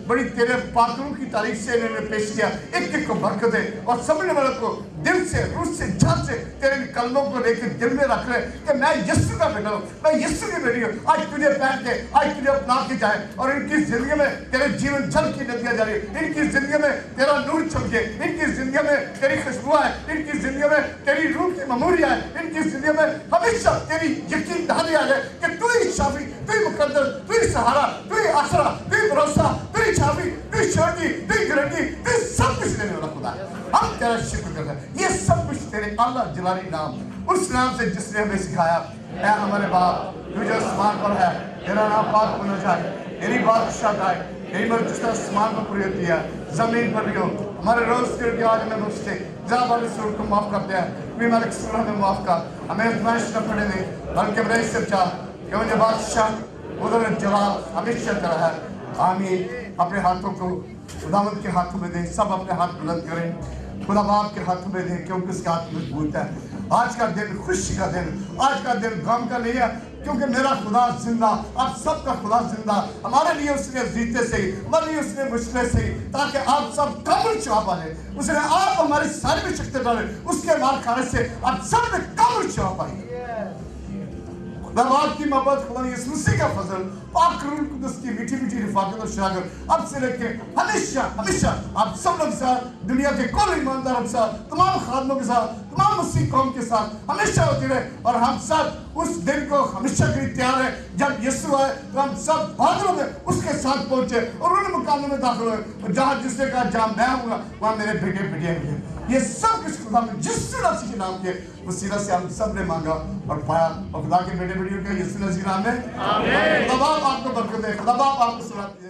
بڑی تیرے پاکروں کی تعریف سے انہوں نے پیش کیا. ایک ایک کو برکت دے اور سمجھنے والوں کو دل سے, روح سے, جان سے تیرے کلموں کو لے کے دل میں رکھ لے کہ میں یسوع کا بیٹا ہوں, میں یسوع کی بیٹی ہوں. آج تجھے پہن کے, آج تجھے اپنا کے جائے اور ان کی زندگی میں تیرے جیون جل کی ندیاں جاری, ان کی زندگی میں تیرا نور چمکے, ان کی زندگی میں تیری خوشبو ہے, ان کی زندگی میں تیری روح کی مموری ہے, ان کی زندگی میں ہمیشہ تیری یقین دہانی آ جائے کہ تو ہی شافی, تو ہی مقدس, تو ہی سہارا, تو ہی آسرا, تو ہی بھروسہ, تو ہی شافی, تو ہی شرطی, تو ہی گارنٹی, تو ہی سب کچھ دینے والا خدا ہے. ہم تیرا شکر کرتے ہیں. یہ سب کچھ تیرے اعلیٰ جلالی نام, اس نام سے جس نے ہمیں سکھایا. اے ہمارے باپ تو جو آسمان پر ہے, تیرا نام پاک ہونا چاہیے, تیری بادشاہ آئے, تیری مرضی جس طرح آسمان پر پوری ہوتی ہے زمین پر بھی ہو. ہمارے روز کے لیے آج ہمیں بخش دے, جہاں والے سور کو معاف کرتے ہیں, بھی مالک سور ہمیں معاف کر, ہمیں ازمائش نہ پڑے دے بلکہ برائے سے بچا, کیوں یہ بادشاہ ادھر جلال ہمیشہ تیرا ہے. آمین. اپنے ہاتھوں کو خداوند کے ہاتھوں میں دیں, سب اپنے ہاتھ بلند کریں, خدا باپ کے ہاتھوں میں دیں کیونکہ اس کا ہاتھ مضبوط ہے. آج کا دن خوشی کا دن, آج کا دن غم کا نہیں ہے کیونکہ میرا خدا زندہ, آپ سب کا خدا زندہ. ہمارے لیے اس نے جیتے سے ہی, ہمارے لیے اس نے مشکلیں سے ہی, تاکہ آپ سب کامل شفا پائیں. اس نے آپ ہماری ساری بھی شکتے ڈالے, اس کے مار کھانے سے آپ سب نے کامل شفا پائیں. خدا باپ کی محبت, خدا یسوع مسیح کا فضل, پاک روح القدس کی میٹھی میٹھی رفاقت اور شراکت اب سے لے کے ہمیشہ ہمیشہ آپ سب لوگ کے ساتھ, دنیا کے کل ایمانداروں کے ساتھ, تمام خادموں کے ساتھ, تمام مسیح قوم کے ساتھ ہمیشہ ہوتی رہے. اور ہم سب اس دن کو ہمیشہ کے لیے تیار ہیں جب یسوع آئے تو ہم سب بادلوں میں اس کے ساتھ پہنچے اور ان مقاموں میں داخل ہوئے, اور جہاں جس نے کہا جہاں میں ہوں گا وہاں میرے بیٹے بیٹیاں بھی ہیں. یہ سب کچھ خدا میں جس نفس کے نام کے وسیلہ سے ہم سب نے مانگا اور پایا, اور خدا کے بیٹے بیٹیوں کے یسوع نام میں آمین. خدا باپ آپ کو برکت دے, خدا باپ آپ کو سلامت دے.